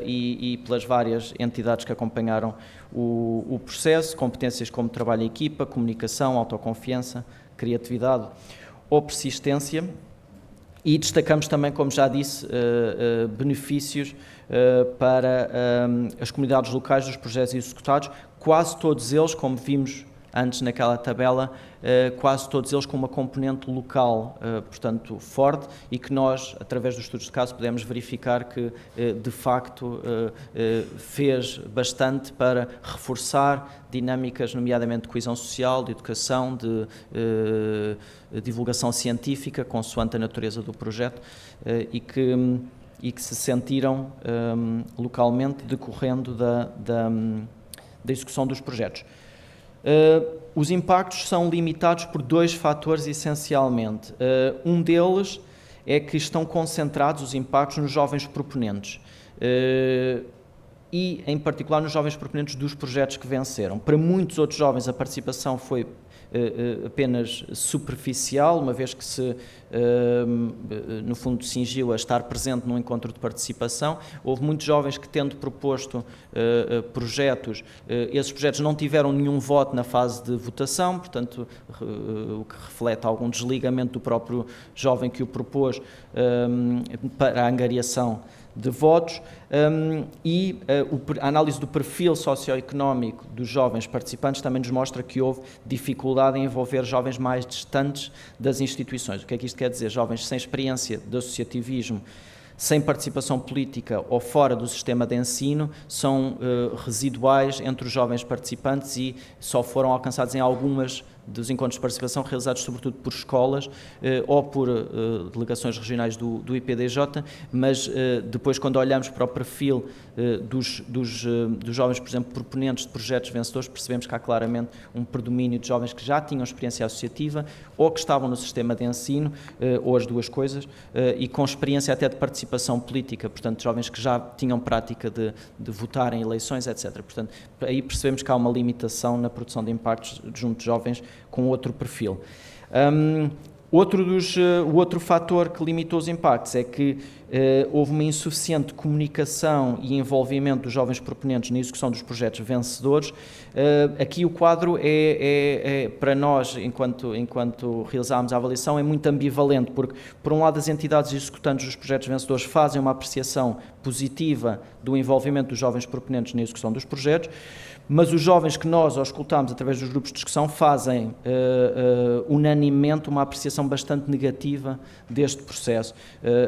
e pelas várias entidades que acompanharam o processo, competências como trabalho em equipa, comunicação, autoconfiança, criatividade ou persistência. E destacamos também, como já disse, benefícios para as comunidades locais dos projetos executados, quase todos eles, como vimos antes naquela tabela, quase todos eles com uma componente local, portanto, forte, e que nós, através dos estudos de caso, podemos verificar que, de facto, fez bastante para reforçar dinâmicas, nomeadamente de coesão social, de educação, de divulgação científica, consoante a natureza do projeto, e que se sentiram localmente decorrendo da execução dos projetos. Os impactos são limitados por 2 fatores, essencialmente. Um deles é que estão concentrados os impactos nos jovens proponentes e, em particular, nos jovens proponentes dos projetos que venceram. Para muitos outros jovens, a participação foi apenas superficial, uma vez que se, no fundo, cingiu a estar presente num encontro de participação. Houve muitos jovens que, tendo proposto projetos, esses projetos não tiveram nenhum voto na fase de votação, portanto, o que reflete algum desligamento do próprio jovem que o propôs para a angariação de votos, e a análise do perfil socioeconómico dos jovens participantes também nos mostra que houve dificuldade em envolver jovens mais distantes das instituições. O que é que isto quer dizer? Jovens sem experiência de associativismo, sem participação política ou fora do sistema de ensino, são residuais entre os jovens participantes e só foram alcançados em algumas dos encontros de participação realizados sobretudo por escolas ou por delegações regionais do IPDJ, mas depois, quando olhamos para o perfil dos jovens, por exemplo, proponentes de projetos vencedores, percebemos que há claramente um predomínio de jovens que já tinham experiência associativa ou que estavam no sistema de ensino, ou as duas coisas, e com experiência até de participação política, portanto, jovens que já tinham prática de votar em eleições, etc. Portanto, aí percebemos que há uma limitação na produção de impactos junto de jovens com outro perfil. O outro fator que limitou os impactos é que houve uma insuficiente comunicação e envolvimento dos jovens proponentes na execução dos projetos vencedores. Aqui o quadro para nós, enquanto realizámos a avaliação, é muito ambivalente, porque, por um lado, as entidades executantes dos projetos vencedores fazem uma apreciação positiva do envolvimento dos jovens proponentes na execução dos projetos, mas os jovens que nós auscultamos através dos grupos de discussão fazem unanimemente uma apreciação bastante negativa deste processo,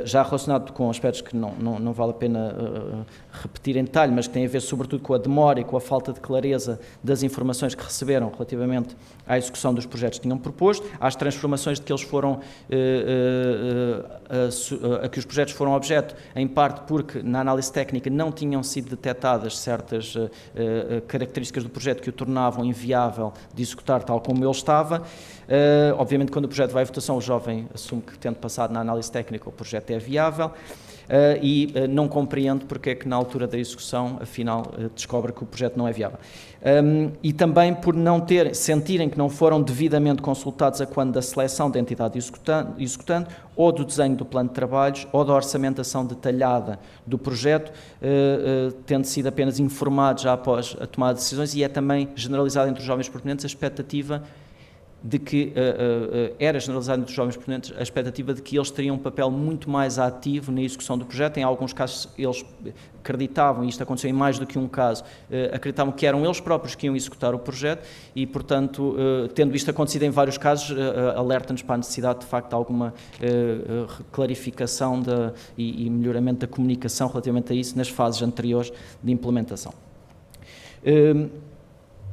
já relacionado com aspectos que não vale a pena repetir em detalhe, mas que têm a ver sobretudo com a demora e com a falta de clareza das informações que receberam relativamente à execução dos projetos que tinham proposto, às transformações de que eles foram, a que os projetos foram objeto, em parte porque na análise técnica não tinham sido detectadas certas características do projeto que o tornavam inviável de executar tal como ele estava. Obviamente, quando o projeto vai à votação, o jovem assume que, tendo passado na análise técnica, o projeto é viável e não compreende porque é que, na altura da execução, afinal, descobre que o projeto não é viável. E também por sentirem que não foram devidamente consultados a quando da seleção da entidade executante ou do desenho do plano de trabalhos ou da orçamentação detalhada do projeto, tendo sido apenas informados já após a tomada de decisões, e é também generalizada entre os jovens proponentes a expectativa de que era generalizada entre os jovens proponentes a expectativa de que eles teriam um papel muito mais ativo na execução do projeto. Em alguns casos eles acreditavam, e isto aconteceu em mais do que um caso, acreditavam que eram eles próprios que iam executar o projeto e, portanto, tendo isto acontecido em vários casos, alerta-nos para a necessidade de facto de alguma clarificação e melhoramento da comunicação relativamente a isso nas fases anteriores de implementação.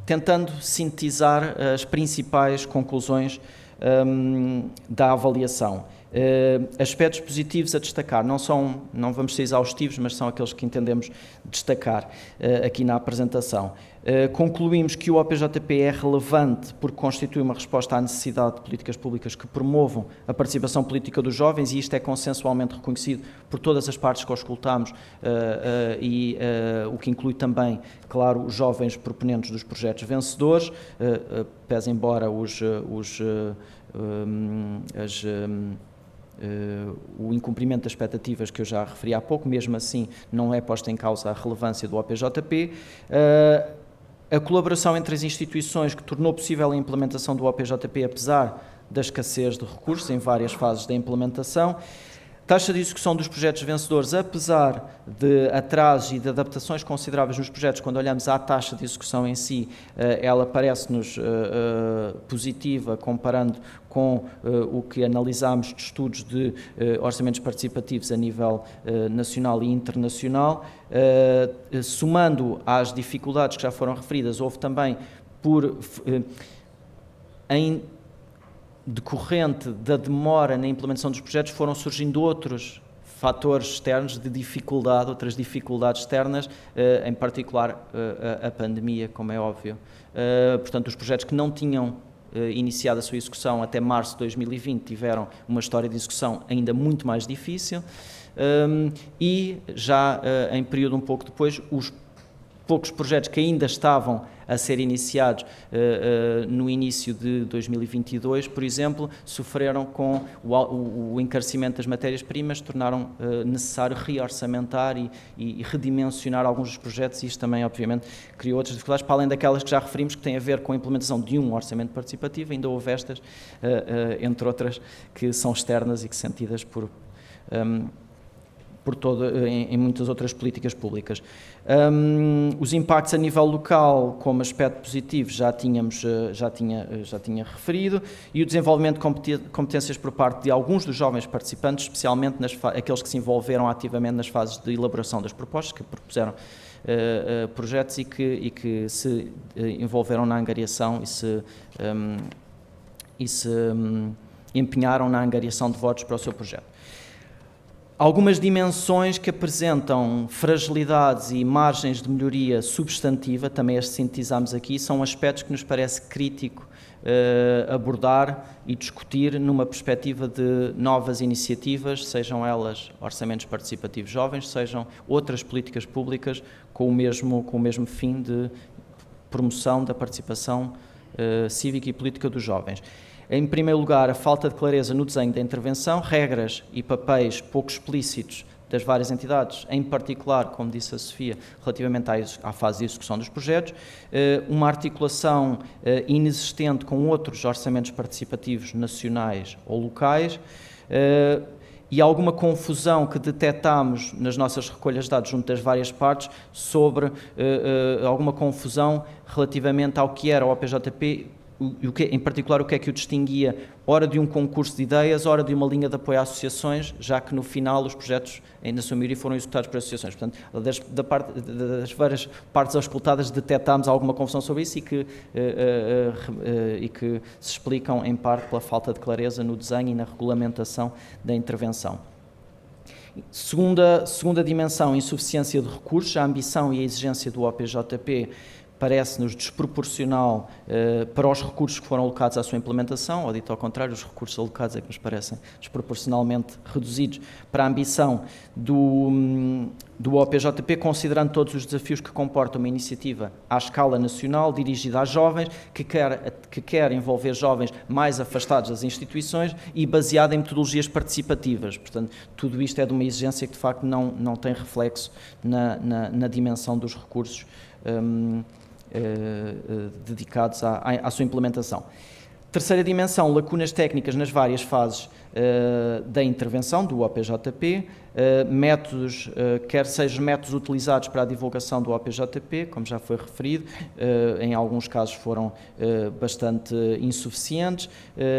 Tentando sintetizar as principais conclusões da avaliação. Aspectos positivos a destacar, não vamos ser exaustivos, mas são aqueles que entendemos destacar aqui na apresentação. Concluímos que o OPJP é relevante porque constitui uma resposta à necessidade de políticas públicas que promovam a participação política dos jovens, e isto é consensualmente reconhecido por todas as partes que auscultamos, o que inclui também, claro, os jovens proponentes dos projetos vencedores, pese embora o incumprimento das expectativas que eu já referi há pouco, mesmo assim não é posta em causa a relevância do OPJP. A colaboração entre as instituições que tornou possível a implementação do OPJP, apesar da escassez de recursos em várias fases da implementação. Taxa de execução dos projetos vencedores, apesar de atrasos e de adaptações consideráveis nos projetos, quando olhamos à taxa de execução em si, ela parece-nos positiva, comparando com o que analisámos de estudos de orçamentos participativos a nível nacional e internacional. Somando às dificuldades que já foram referidas, houve também, em decorrente da demora na implementação dos projetos, foram surgindo outros fatores externos de dificuldade, outras dificuldades externas, em particular a pandemia, como é óbvio. Portanto, os projetos que não tinham iniciado a sua execução até março de 2020 tiveram uma história de execução ainda muito mais difícil, e já em período um pouco depois, os poucos projetos que ainda estavam a ser iniciados no início de 2022, por exemplo, sofreram com o encarecimento das matérias-primas, tornaram necessário reorçamentar e redimensionar alguns dos projetos, e isto também, obviamente, criou outras dificuldades, para além daquelas que já referimos, que têm a ver com a implementação de um orçamento participativo. Ainda houve estas, entre outras, que são externas e que são sentidas em muitas outras políticas públicas. Os impactos a nível local, como aspecto positivo, já tinha referido, e o desenvolvimento de competências por parte de alguns dos jovens participantes, especialmente aqueles que se envolveram ativamente nas fases de elaboração das propostas, que propuseram projetos e que se envolveram na angariação e se empenharam na angariação de votos para o seu projeto. Algumas dimensões que apresentam fragilidades e margens de melhoria substantiva, também as sintetizamos aqui, são aspectos que nos parece crítico abordar e discutir numa perspectiva de novas iniciativas, sejam elas orçamentos participativos jovens, sejam outras políticas públicas com o mesmo fim de promoção da participação cívica e política dos jovens. Em primeiro lugar, a falta de clareza no desenho da intervenção, regras e papéis pouco explícitos das várias entidades, em particular, como disse a Sofia, relativamente à fase de execução dos projetos, uma articulação inexistente com outros orçamentos participativos nacionais ou locais, e alguma confusão que detectámos nas nossas recolhas de dados junto das várias partes sobre alguma confusão relativamente ao que era o OPJP, em particular o que é que o distinguia, ora de um concurso de ideias, ora de uma linha de apoio a associações, já que no final os projetos, na sua maioria, foram executados por associações. Portanto, das várias partes auscultadas detectámos alguma confusão sobre isso e que se explicam em parte pela falta de clareza no desenho e na regulamentação da intervenção. Segunda dimensão, insuficiência de recursos. A ambição e a exigência do OPJP parece-nos desproporcional para os recursos que foram alocados à sua implementação, ou dito ao contrário, os recursos alocados é que nos parecem desproporcionalmente reduzidos para a ambição do OPJP, considerando todos os desafios que comporta uma iniciativa à escala nacional, dirigida a jovens, que quer envolver jovens mais afastados das instituições e baseada em metodologias participativas. Portanto, tudo isto é de uma exigência que, de facto, não tem reflexo na dimensão dos recursos dedicados à sua implementação. Terceira dimensão, lacunas técnicas nas várias fases da intervenção do OPJP, métodos, quer sejam métodos utilizados para a divulgação do OPJP, como já foi referido, em alguns casos foram bastante insuficientes,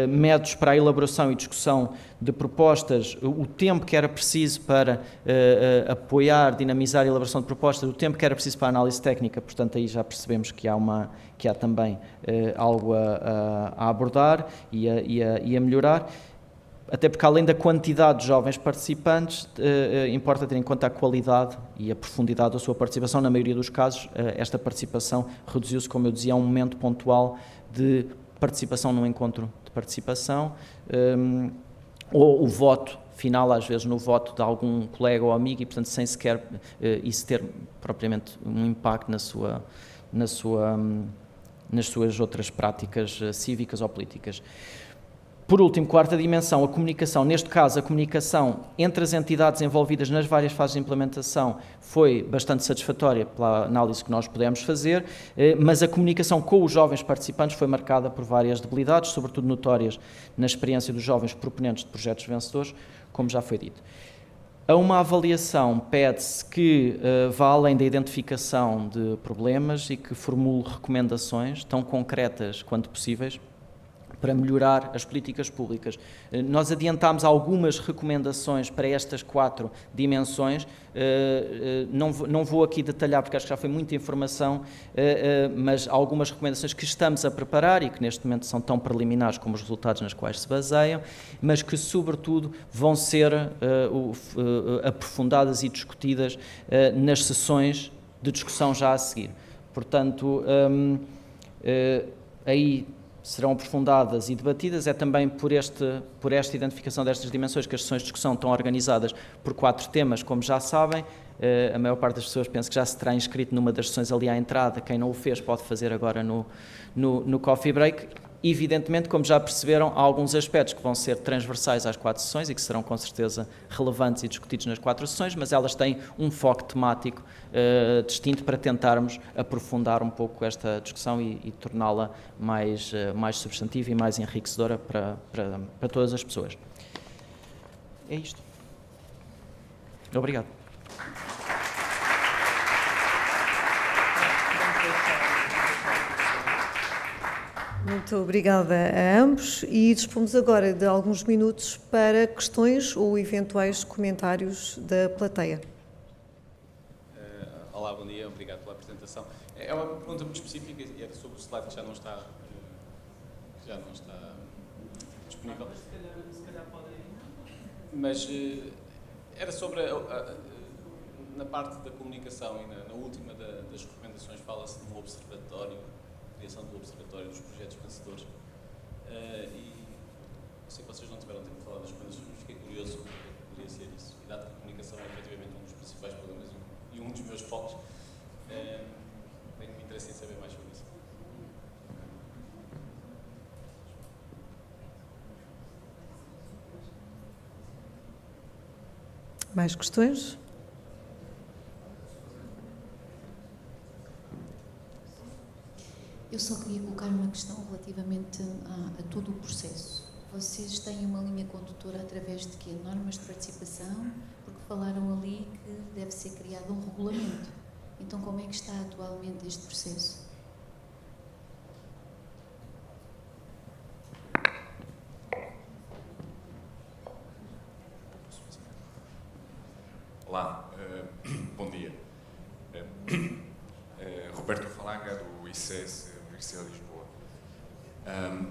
métodos para a elaboração e discussão de propostas, o tempo que era preciso para apoiar, dinamizar a elaboração de propostas, o tempo que era preciso para a análise técnica, portanto aí já percebemos que há também algo a abordar e a melhorar. Até porque, além da quantidade de jovens participantes, importa ter em conta a qualidade e a profundidade da sua participação. Na maioria dos casos, esta participação reduziu-se, como eu dizia, a um momento pontual de participação num encontro de participação, ou o voto final, às vezes no voto de algum colega ou amigo, e, portanto, sem sequer isso ter propriamente um impacto nas suas outras práticas cívicas ou políticas. Por último, quarta dimensão, a comunicação. Neste caso, a comunicação entre as entidades envolvidas nas várias fases de implementação foi bastante satisfatória pela análise que nós pudemos fazer, mas a comunicação com os jovens participantes foi marcada por várias debilidades, sobretudo notórias na experiência dos jovens proponentes de projetos vencedores, como já foi dito. A uma avaliação pede-se que vá além da identificação de problemas e que formule recomendações tão concretas quanto possíveis para melhorar as políticas públicas. Nós adiantámos algumas recomendações para estas 4 dimensões, não vou aqui detalhar porque acho que já foi muita informação, mas algumas recomendações que estamos a preparar e que neste momento são tão preliminares como os resultados nas quais se baseiam, mas que sobretudo vão ser aprofundadas e discutidas nas sessões de discussão já a seguir. Portanto, aí serão aprofundadas e debatidas. É também por esta identificação destas dimensões que as sessões de discussão estão organizadas por 4 temas, como já sabem. A maior parte das pessoas pensa que já se terá inscrito numa das sessões ali à entrada. Quem não o fez pode fazer agora no coffee break. Evidentemente, como já perceberam, há alguns aspectos que vão ser transversais às 4 sessões e que serão com certeza relevantes e discutidos nas 4 sessões, mas elas têm um foco temático distinto para tentarmos aprofundar um pouco esta discussão e torná-la mais substantiva e mais enriquecedora para todas as pessoas. É isto. Obrigado. Muito obrigada a ambos e dispomos agora de alguns minutos para questões ou eventuais comentários da plateia. Olá, bom dia, obrigado pela apresentação. É uma pergunta muito específica e era sobre o slide que já não está disponível. Se calhar pode ir. Mas era sobre, na parte da comunicação e na última das recomendações fala-se de um observatório, criação do observatório dos projetos vencedores. E sei que vocês não tiveram tempo de falar das recomendações, mas fiquei curioso o que poderia ser isso. E dado que a comunicação é efetivamente um dos principais problemas e um dos meus focos, tenho interesse em saber mais sobre isso. Mais questões? Eu só queria colocar uma questão relativamente a todo o processo. Vocês têm uma linha condutora através de quê? Normas de participação? Porque falaram ali que deve ser criado um regulamento. Então, como é que está atualmente este processo? Olá, bom dia. Roberto Falanga, do ICES, Universidade de Lisboa.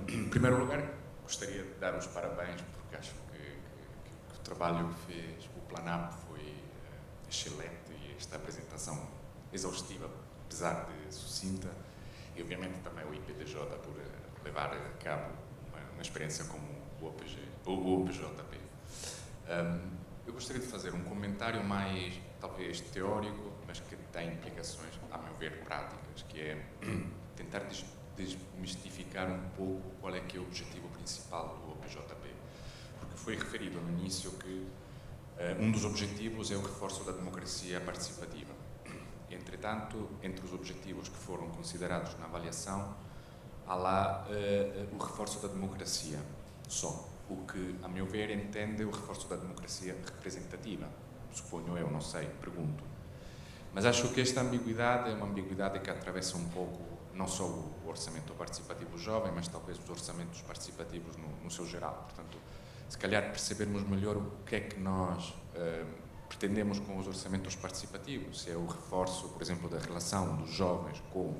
Em primeiro lugar, gostaria de dar os parabéns, porque acho que o trabalho que fez o Planap foi excelente e esta apresentação exaustiva, apesar de sucinta, e obviamente também o IPDJ por levar a cabo uma experiência como o OPJP. Eu gostaria de fazer um comentário mais, talvez, teórico, mas que tem implicações, a meu ver, práticas, que é tentar desmistificar um pouco qual é que é o objetivo principal do OPJP. Porque foi referido no início que um dos objetivos é o reforço da democracia participativa. Entretanto, entre os objetivos que foram considerados na avaliação, há lá o reforço da democracia só. O que, a meu ver, entende o reforço da democracia representativa. Suponho eu, não sei, pergunto. Mas acho que esta ambiguidade é uma ambiguidade que atravessa um pouco não só o orçamento participativo jovem, mas talvez os orçamentos participativos no seu geral. Portanto, se calhar percebermos melhor o que é que nós pretendemos com os orçamentos participativos, se é o reforço, por exemplo, da relação dos jovens com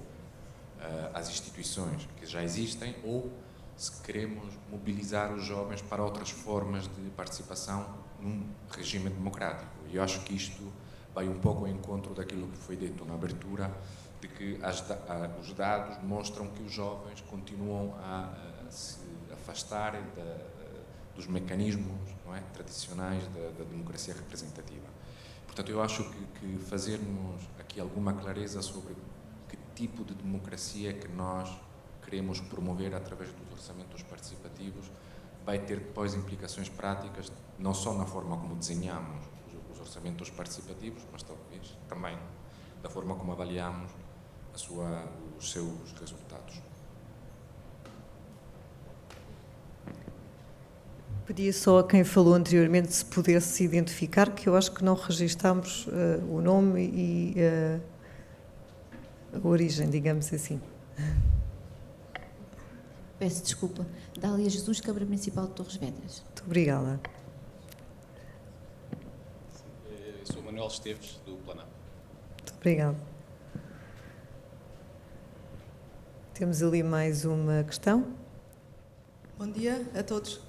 as instituições que já existem, ou se queremos mobilizar os jovens para outras formas de participação num regime democrático. E eu acho que isto vai um pouco ao encontro daquilo que foi dito na abertura, de que os dados mostram que os jovens continuam a se afastar dos mecanismos, não é, tradicionais da democracia representativa. Portanto, eu acho que fazermos aqui alguma clareza sobre que tipo de democracia que nós queremos promover através dos orçamentos participativos vai ter depois implicações práticas, não só na forma como desenhamos os orçamentos participativos, mas talvez também da forma como avaliamos os seus resultados. Pedi só a quem falou anteriormente se pudesse se identificar, que eu acho que não registámos o nome e a origem, digamos assim. Peço desculpa. Dália Jesus, Câmara Municipal de Torres Vedras. Muito obrigada. Eu sou Manuel Esteves, do Planap. Muito obrigada. Temos ali mais uma questão. Bom dia a todos.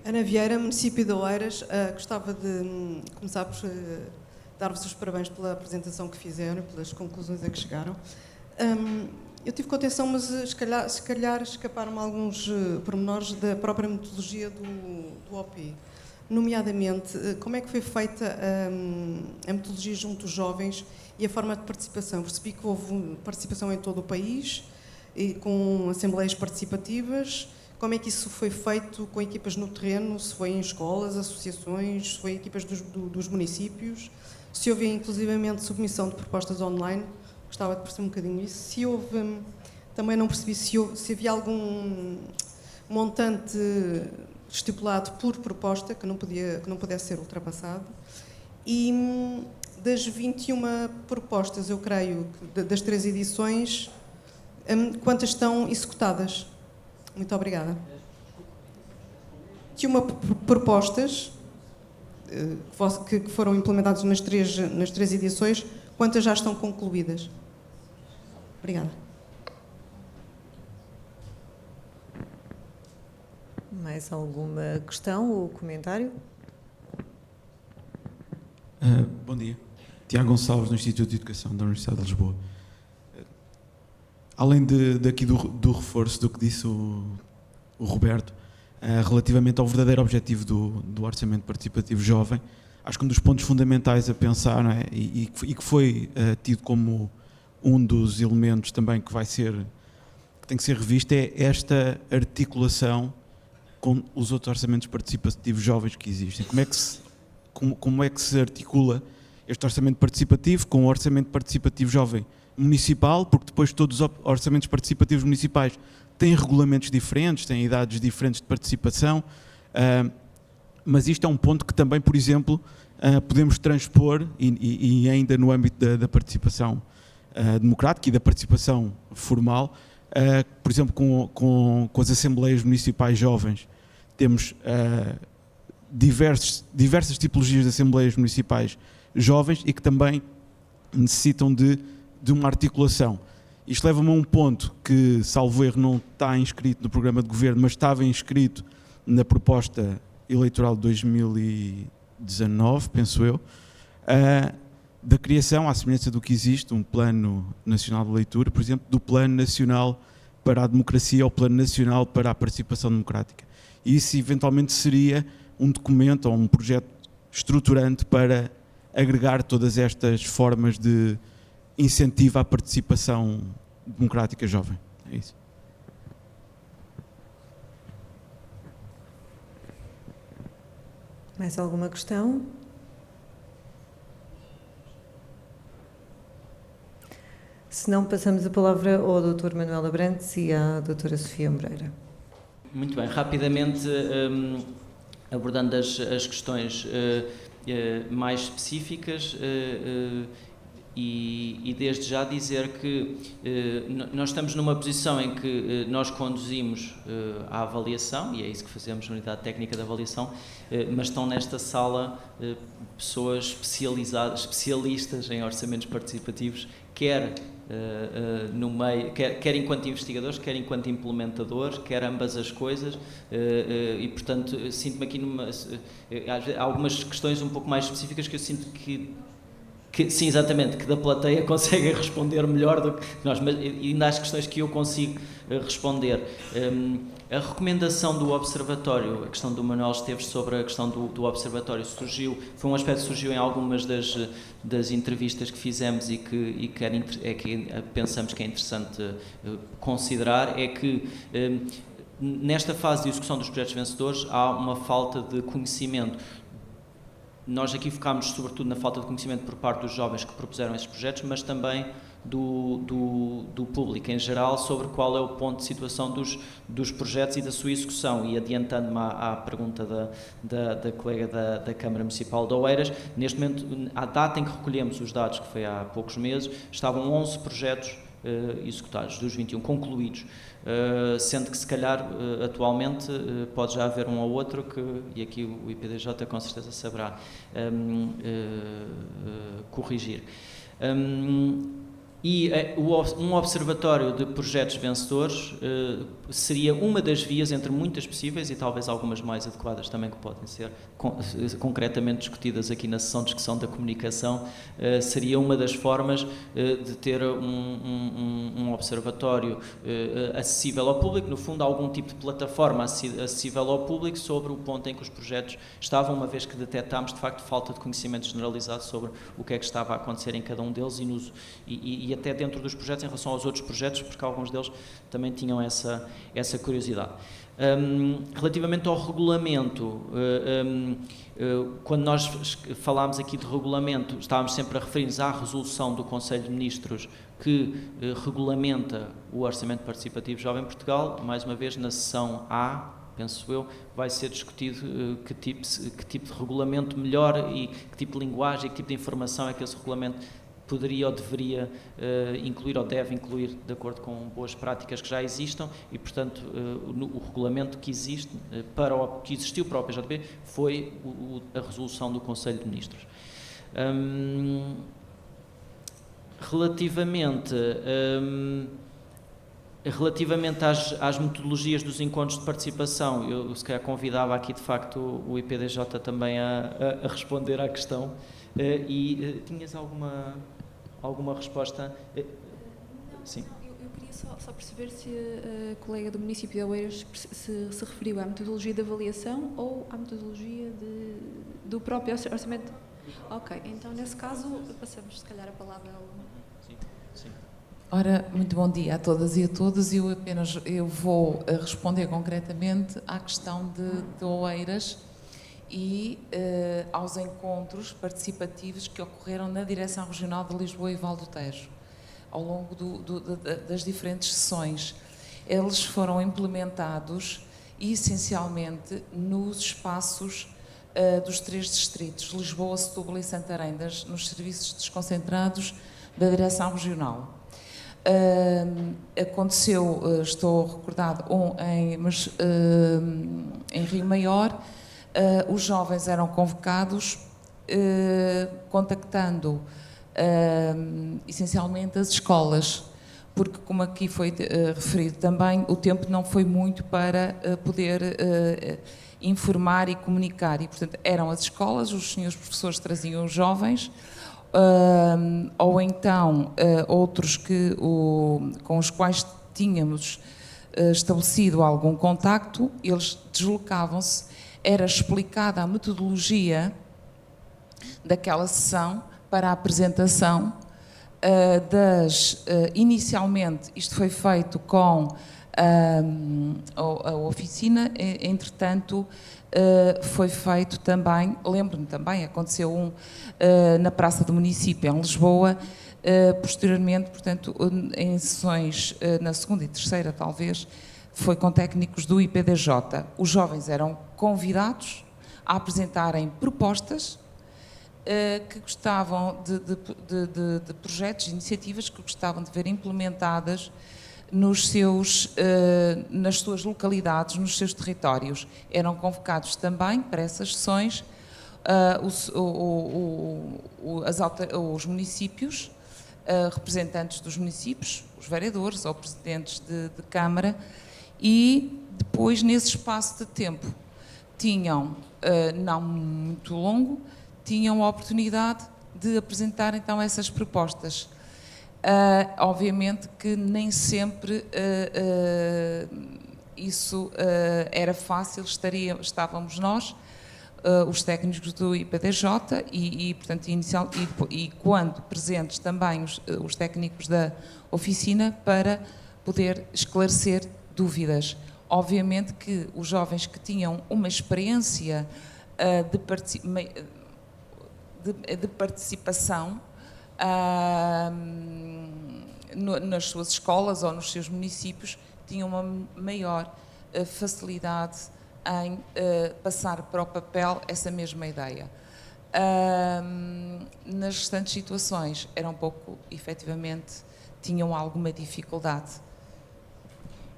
Ana Vieira, município de Oeiras. Gostava de começar por dar-vos os parabéns pela apresentação que fizeram, pelas conclusões a que chegaram. Eu tive com atenção, mas se calhar escaparam-me alguns pormenores da própria metodologia do OP. Nomeadamente, como é que foi feita a metodologia junto dos jovens e a forma de participação? Percebi que houve participação em todo o país, e com assembleias participativas. Como é que isso foi feito com equipas no terreno? Se foi em escolas, associações, se foi em equipas dos municípios? Se houve inclusivamente submissão de propostas online? Gostava de perceber um bocadinho isso. Se houve, também não percebi se havia algum montante estipulado por proposta que não pudesse ser ultrapassado. E das 21 propostas, eu creio, das 3 edições, quantas estão executadas? Muito obrigada. 21 propostas que foram implementadas nas três edições, quantas já estão concluídas? Obrigada. Mais alguma questão ou comentário? Bom dia. Tiago Gonçalves, do Instituto de Educação da Universidade de Lisboa. Além daqui do reforço do que disse o Roberto, relativamente ao verdadeiro objetivo do orçamento participativo jovem, acho que um dos pontos fundamentais a pensar, não é, e que foi tido como um dos elementos também que tem que ser revisto, é esta articulação com os outros orçamentos participativos jovens que existem. Como é que se articula este orçamento participativo com o orçamento participativo jovem municipal, porque depois todos os orçamentos participativos municipais têm regulamentos diferentes, têm idades diferentes de participação, mas isto é um ponto que também, por exemplo, podemos transpor, e ainda no âmbito da participação democrática e da participação formal, por exemplo, com as assembleias municipais jovens, temos diversas tipologias de assembleias municipais jovens e que também necessitam de uma articulação. Isto leva-me a um ponto que, salvo erro, não está inscrito no programa de governo, mas estava inscrito na proposta eleitoral de 2019, penso eu, da criação, à semelhança do que existe, um Plano Nacional de Leitura, por exemplo, do Plano Nacional para a Democracia ou Plano Nacional para a Participação Democrática. E isso, eventualmente, seria um documento ou um projeto estruturante para agregar todas estas formas de incentivo à participação democrática jovem. É isso. Mais alguma questão? Se não, passamos a palavra ao Dr. Manuel Abrantes e à Dra. Sofia Moreira. Muito bem, rapidamente abordando as questões mais específicas e desde já dizer que nós estamos numa posição em que nós conduzimos a avaliação, e é isso que fazemos na unidade técnica de avaliação, mas estão nesta sala pessoas especialistas em orçamentos participativos, quer no meio, quer enquanto investigadores, quer enquanto implementadores, quer ambas as coisas, e portanto sinto-me aqui há algumas questões um pouco mais específicas que eu sinto que sim, exatamente, que da plateia conseguem responder melhor do que nós, mas ainda há as questões que eu consigo responder. A recomendação do Observatório, a questão do Manuel Esteves sobre a questão do Observatório foi um aspecto que surgiu em algumas das entrevistas que fizemos e que pensamos que é interessante considerar, é que nesta fase de execução dos projetos vencedores há uma falta de conhecimento. Nós aqui focámos sobretudo na falta de conhecimento por parte dos jovens que propuseram esses projetos, mas também do público em geral sobre qual é o ponto de situação dos projetos e da sua execução. E adiantando-me à pergunta da colega da Câmara Municipal de Oeiras, neste momento, à data em que recolhemos os dados, que foi há poucos meses, estavam 11 projetos executados, dos 21 concluídos, sendo que se calhar atualmente pode já haver um ou outro e aqui o IPDJ com certeza saberá corrigir. E um observatório de projetos vencedores seria uma das vias entre muitas possíveis e talvez algumas mais adequadas também que podem ser concretamente discutidas aqui na sessão de discussão da comunicação, seria uma das formas de ter um observatório acessível ao público, no fundo algum tipo de plataforma acessível ao público sobre o ponto em que os projetos estavam, uma vez que detectámos de facto falta de conhecimento generalizado sobre o que é que estava a acontecer em cada um deles e até dentro dos projetos em relação aos outros projetos, porque alguns deles também tinham essa curiosidade. Relativamente ao regulamento, quando nós falámos aqui de regulamento, estávamos sempre a referir-nos à resolução do Conselho de Ministros que regulamenta o Orçamento Participativo Jovem Portugal. Mais uma vez, na seção A, penso eu, vai ser discutido que tipo de regulamento melhor e que tipo de linguagem, que tipo de informação é que esse regulamento poderia ou deveria incluir ou deve incluir de acordo com boas práticas que já existam e, portanto, o regulamento que existe que existiu para o PJB foi a resolução do Conselho de Ministros. Relativamente às metodologias dos encontros de participação, eu se calhar convidava aqui de facto o IPDJ também a responder à questão e tinhas alguma resposta? Sim. Eu queria só perceber se a colega do município de Oeiras se referiu à metodologia de avaliação ou à metodologia do próprio orçamento. Ok, então nesse caso passamos se calhar a palavra ao... Sim. Ora, muito bom dia a todas e a todos. Eu vou responder concretamente à questão de Oeiras e aos encontros participativos que ocorreram na Direção Regional de Lisboa e Val do Tejo, ao longo das diferentes sessões. Eles foram implementados essencialmente nos espaços dos 3 distritos, Lisboa, Setúbal e Santarém, nos serviços desconcentrados da Direção Regional. Aconteceu, estou recordado, em Rio Maior. Os jovens eram convocados contactando essencialmente as escolas, porque, como aqui foi referido também, o tempo não foi muito para poder informar e comunicar, e portanto eram as escolas, os senhores professores traziam os jovens, ou então outros com os quais tínhamos estabelecido algum contacto, eles deslocavam-se, era explicada a metodologia daquela sessão para a apresentação inicialmente isto foi feito com a oficina, entretanto foi feito também, lembro-me também, aconteceu na Praça do Município em Lisboa, Posteriormente, portanto, em sessões na segunda e terceira, talvez, foi com técnicos do IPDJ. Os jovens eram convidados a apresentarem propostas que gostavam de projetos, iniciativas que gostavam de ver implementadas nas suas localidades, nos seus territórios. Eram convocados também para essas sessões os municípios, representantes dos municípios, os vereadores ou presidentes de Câmara, e depois, nesse espaço de tempo, tinham, não muito longo, tinham a oportunidade de apresentar então essas propostas. Obviamente que nem sempre isso era fácil, estávamos nós, os técnicos do IPDJ portanto, e quando presentes também os técnicos da oficina para poder esclarecer dúvidas. Obviamente que os jovens que tinham uma experiência de participação nas suas escolas ou nos seus municípios tinham uma maior facilidade em passar para o papel essa mesma ideia. Nas restantes situações eram efetivamente, tinham alguma dificuldade.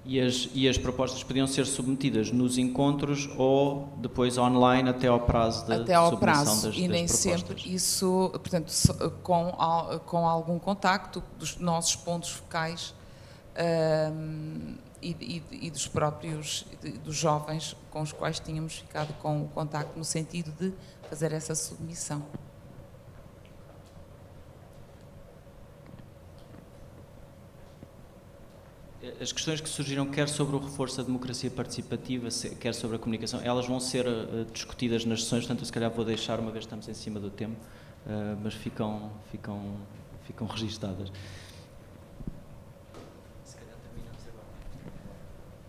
E as propostas podiam ser submetidas nos encontros ou depois online até ao prazo da submissão das e nem propostas? sempre isso, portanto, com algum contacto dos nossos pontos focais e dos próprios, dos jovens com os quais tínhamos ficado com o contacto no sentido de fazer essa submissão. As questões que surgiram, quer sobre o reforço da democracia participativa, quer sobre a comunicação, elas vão ser discutidas nas sessões, portanto, eu se calhar vou deixar, uma vez que estamos em cima do tempo, mas ficam registadas.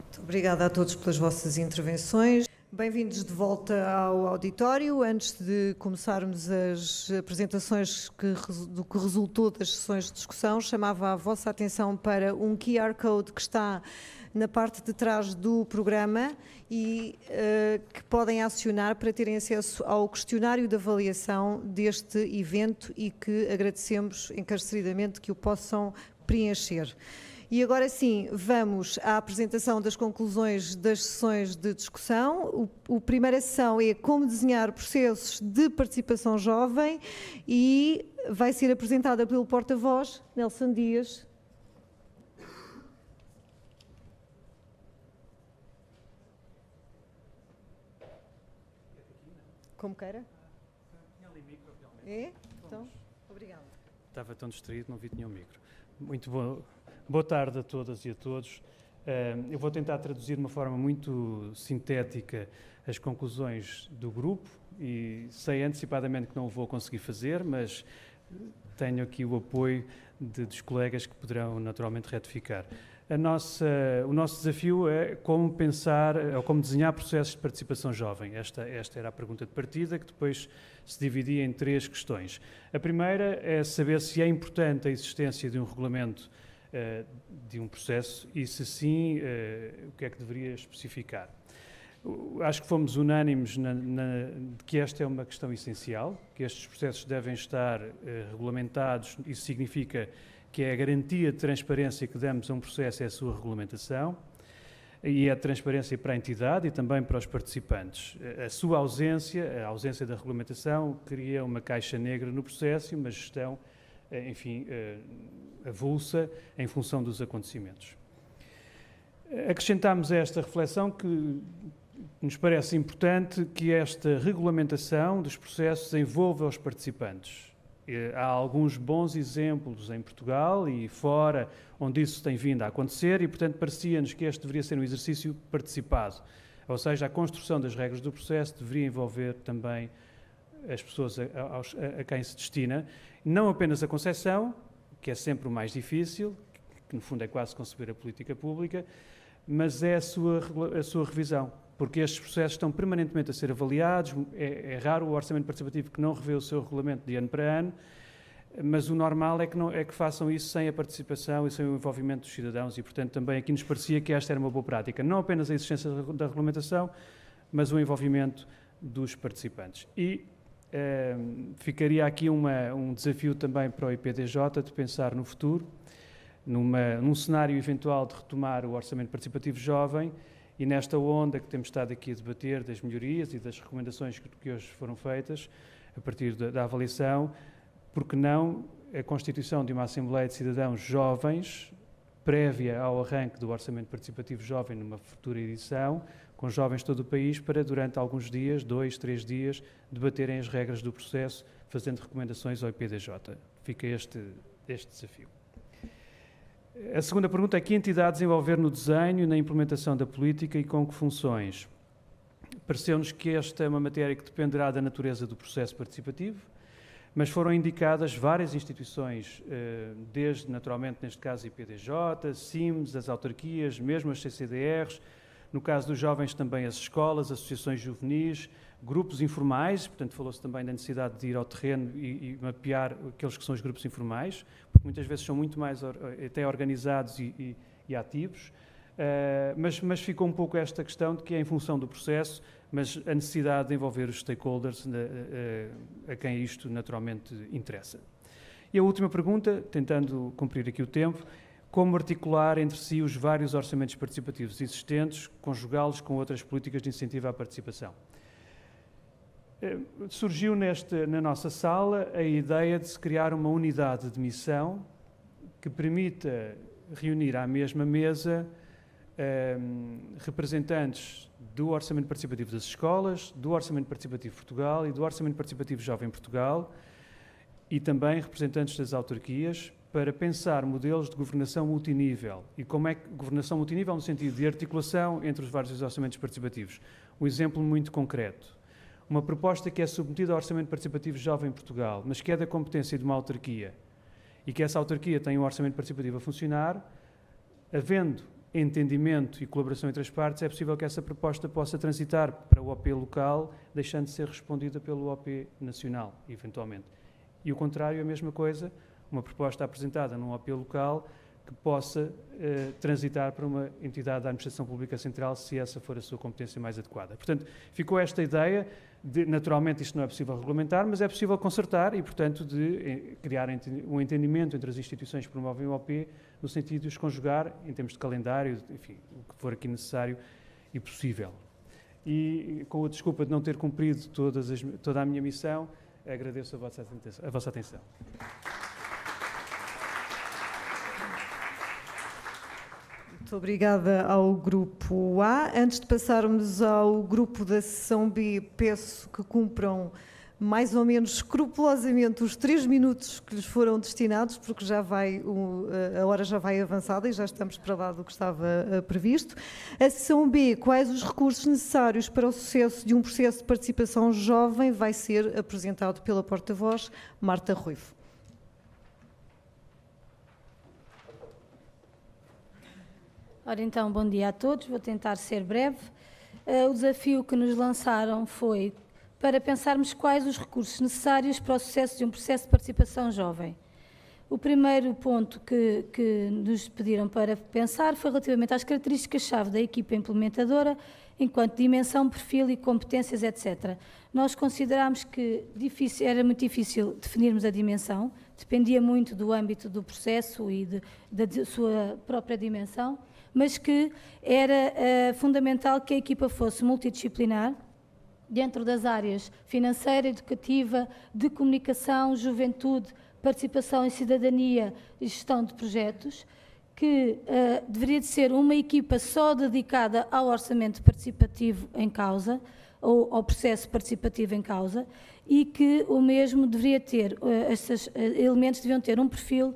Muito obrigada a todos pelas vossas intervenções. Bem-vindos de volta ao auditório. Antes de começarmos as apresentações do que resultou das sessões de discussão, chamava a vossa atenção para um QR Code que está na parte de trás do programa e que podem acionar para terem acesso ao questionário de avaliação deste evento e que agradecemos encarecidamente que o possam preencher. E agora sim, vamos à apresentação das conclusões das sessões de discussão. A primeira sessão é como desenhar processos de participação jovem e vai ser apresentada pelo porta-voz, Nelson Dias. Como queira? É? Então, obrigada. Estava tão distraído, não vi que tinha um micro. Muito bom. Boa tarde a todas e a todos. Eu vou tentar traduzir de uma forma muito sintética as conclusões do grupo e sei antecipadamente que não o vou conseguir fazer, mas tenho aqui o apoio dos colegas que poderão naturalmente retificar. O nosso desafio é como pensar, ou como desenhar processos de participação jovem. Esta era a pergunta de partida, que depois se dividia em 3 questões. A primeira é saber se é importante a existência de um regulamento de um processo e, se sim, o que é que deveria especificar. Acho que fomos unânimes de que esta é uma questão essencial, que estes processos devem estar regulamentados. Isso significa que é a garantia de transparência que damos a um processo é a sua regulamentação e é a transparência para a entidade e também para os participantes. A sua ausência, a ausência da regulamentação, cria uma caixa negra no processo e uma gestão, enfim, avulsa em função dos acontecimentos. Acrescentámos a esta reflexão que nos parece importante que esta regulamentação dos processos envolva os participantes. Há alguns bons exemplos em Portugal e fora onde isso tem vindo a acontecer e, portanto, parecia-nos que este deveria ser um exercício participado. Ou seja, a construção das regras do processo deveria envolver também as pessoas a quem se destina, não apenas a concepção, que é sempre o mais difícil, que no fundo é quase conceber a política pública, mas é a sua revisão, porque estes processos estão permanentemente a ser avaliados, é raro o orçamento participativo que não revê o seu regulamento de ano para ano, mas o normal é que façam isso sem a participação e sem o envolvimento dos cidadãos e, portanto, também aqui nos parecia que esta era uma boa prática. Não apenas a existência da regulamentação, mas o envolvimento dos participantes. E ficaria aqui um desafio também para o IPDJ de pensar no futuro, num cenário eventual de retomar o Orçamento Participativo Jovem e nesta onda que temos estado aqui a debater das melhorias e das recomendações que hoje foram feitas a partir da avaliação, porque não a constituição de uma Assembleia de Cidadãos Jovens, prévia ao arranque do Orçamento Participativo Jovem numa futura edição, com jovens de todo o país, para durante alguns dias, 2, 3 dias, debaterem as regras do processo, fazendo recomendações ao IPDJ. Fica este desafio. A segunda pergunta é: que entidades envolver no desenho e na implementação da política e com que funções? Pareceu-nos que esta é uma matéria que dependerá da natureza do processo participativo, mas foram indicadas várias instituições, desde, naturalmente, neste caso, IPDJ, CIMS, as autarquias, mesmo as CCDRs, no caso dos jovens também as escolas, associações juvenis, grupos informais, portanto falou-se também da necessidade de ir ao terreno e mapear aqueles que são os grupos informais, porque muitas vezes são muito mais até organizados e ativos, mas ficou um pouco esta questão de que é em função do processo, mas a necessidade de envolver os stakeholders a quem isto naturalmente interessa. E a última pergunta, tentando cumprir aqui o tempo: como articular entre si os vários orçamentos participativos existentes, conjugá-los com outras políticas de incentivo à participação? Surgiu na nossa sala a ideia de se criar uma unidade de missão que permita reunir à mesma mesa representantes do Orçamento Participativo das Escolas, do Orçamento Participativo Portugal e do Orçamento Participativo Jovem Portugal, e também representantes das autarquias, para pensar modelos de governação multinível. E como é que governação multinível no sentido de articulação entre os vários orçamentos participativos? Um exemplo muito concreto: uma proposta que é submetida ao Orçamento Participativo Jovem Portugal, mas que é da competência de uma autarquia, e que essa autarquia tem um orçamento participativo a funcionar, havendo entendimento e colaboração entre as partes, é possível que essa proposta possa transitar para o OP local, deixando de ser respondida pelo OP nacional, eventualmente. E o contrário, a mesma coisa, uma proposta apresentada num OP local que possa transitar para uma entidade da Administração Pública Central, se essa for a sua competência mais adequada. Portanto, ficou esta ideia de, naturalmente, isto não é possível regulamentar, mas é possível concertar e, portanto, de criar um entendimento entre as instituições que promovem o OP, no sentido de os conjugar em termos de calendário, enfim, o que for aqui necessário e possível. E, com a desculpa de não ter cumprido toda a minha missão, agradeço a vossa atenção. Muito obrigada ao Grupo A. Antes de passarmos ao Grupo da Seção B, peço que cumpram mais ou menos escrupulosamente os 3 minutos que lhes foram destinados, porque a hora já vai avançada e já estamos para lá do que estava previsto. A Seção B, quais os recursos necessários para o sucesso de um processo de participação jovem, vai ser apresentado pela porta-voz Marta Ruivo. Ora então, bom dia a todos, vou tentar ser breve. O desafio que nos lançaram foi para pensarmos quais os recursos necessários para o sucesso de um processo de participação jovem. O primeiro ponto que nos pediram para pensar foi relativamente às características-chave da equipa implementadora, enquanto dimensão, perfil e competências, etc. Nós considerámos que era muito difícil definirmos a dimensão, dependia muito do âmbito do processo e da sua própria dimensão, mas que era fundamental que a equipa fosse multidisciplinar, dentro das áreas financeira, educativa, de comunicação, juventude, participação em cidadania e gestão de projetos, que deveria de ser uma equipa só dedicada ao orçamento participativo em causa, ou ao processo participativo em causa, e que o mesmo deveria ter, estes elementos deviam ter um perfil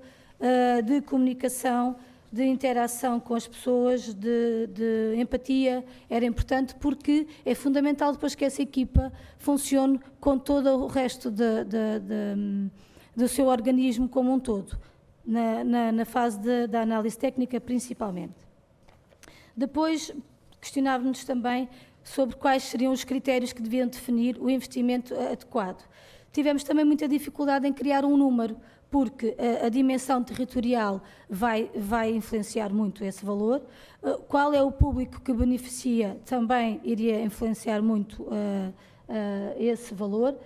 de comunicação, de interação com as pessoas, de empatia. Era importante porque é fundamental depois que essa equipa funcione com todo o resto do seu organismo como um todo, na fase da análise técnica principalmente. Depois questionávamos também sobre quais seriam os critérios que deviam definir o investimento adequado. Tivemos também muita dificuldade em criar um número, porque a dimensão territorial vai influenciar muito esse valor. Qual é o público que beneficia também iria influenciar muito esse valor.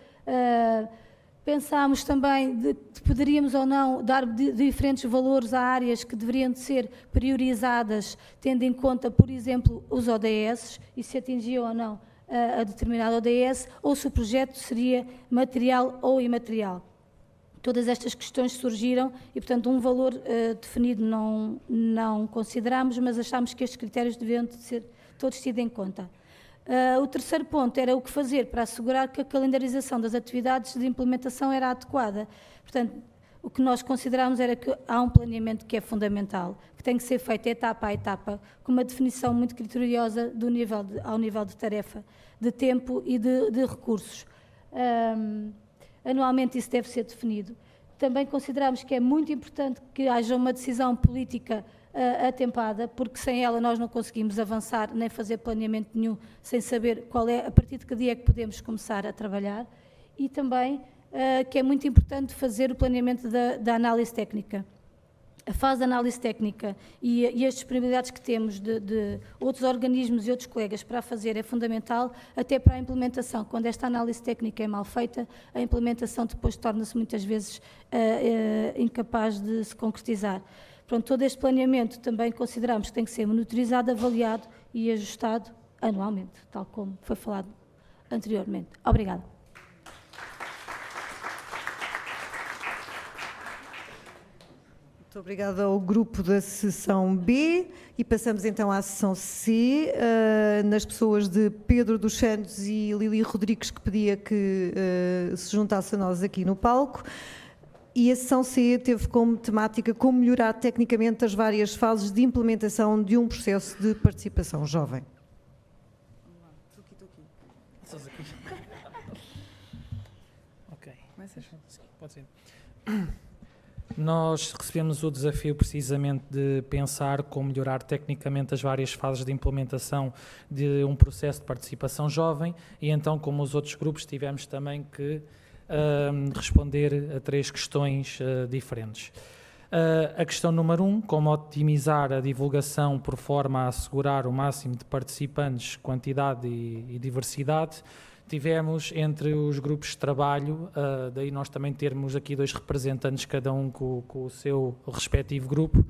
Pensámos também de poderíamos ou não dar diferentes valores a áreas que deveriam de ser priorizadas, tendo em conta, por exemplo, os ODS, e se atingiam ou não a determinado ODS, ou se o projeto seria material ou imaterial. Todas estas questões surgiram e, portanto, um valor definido não consideramos, mas achámos que estes critérios deviam de ser todos tidos em conta. O terceiro ponto era o que fazer para assegurar que a calendarização das atividades de implementação era adequada. Portanto, o que nós consideramos era que há um planeamento que é fundamental, que tem que ser feito etapa a etapa, com uma definição muito criteriosa ao nível de tarefa, de tempo e de recursos. Anualmente isso deve ser definido. Também consideramos que é muito importante que haja uma decisão política atempada, porque sem ela nós não conseguimos avançar nem fazer planeamento nenhum, sem saber a partir de que dia é que podemos começar a trabalhar, e também que é muito importante fazer o planeamento da análise técnica. A fase de análise técnica e as disponibilidades que temos de outros organismos e outros colegas para a fazer é fundamental, até para a implementação. Quando esta análise técnica é mal feita, a implementação depois torna-se muitas vezes incapaz de se concretizar. Pronto, todo este planeamento também consideramos que tem que ser monitorizado, avaliado e ajustado anualmente, tal como foi falado anteriormente. Obrigada. Muito obrigada ao grupo da sessão B e passamos então à sessão C, nas pessoas de Pedro dos Santos e Lili Rodrigues, que pedia que se juntasse a nós aqui no palco. E a sessão C teve como temática como melhorar tecnicamente as várias fases de implementação de um processo de participação jovem. Ok, pode ser. Nós recebemos o desafio precisamente de pensar como melhorar tecnicamente as várias fases de implementação de um processo de participação jovem e então, como os outros grupos, tivemos também que responder a 3 questões diferentes. A questão número 1, como otimizar a divulgação por forma a assegurar o máximo de participantes, quantidade e diversidade. Tivemos entre os grupos de trabalho, daí nós também termos aqui 2 representantes, cada um com o seu respectivo grupo,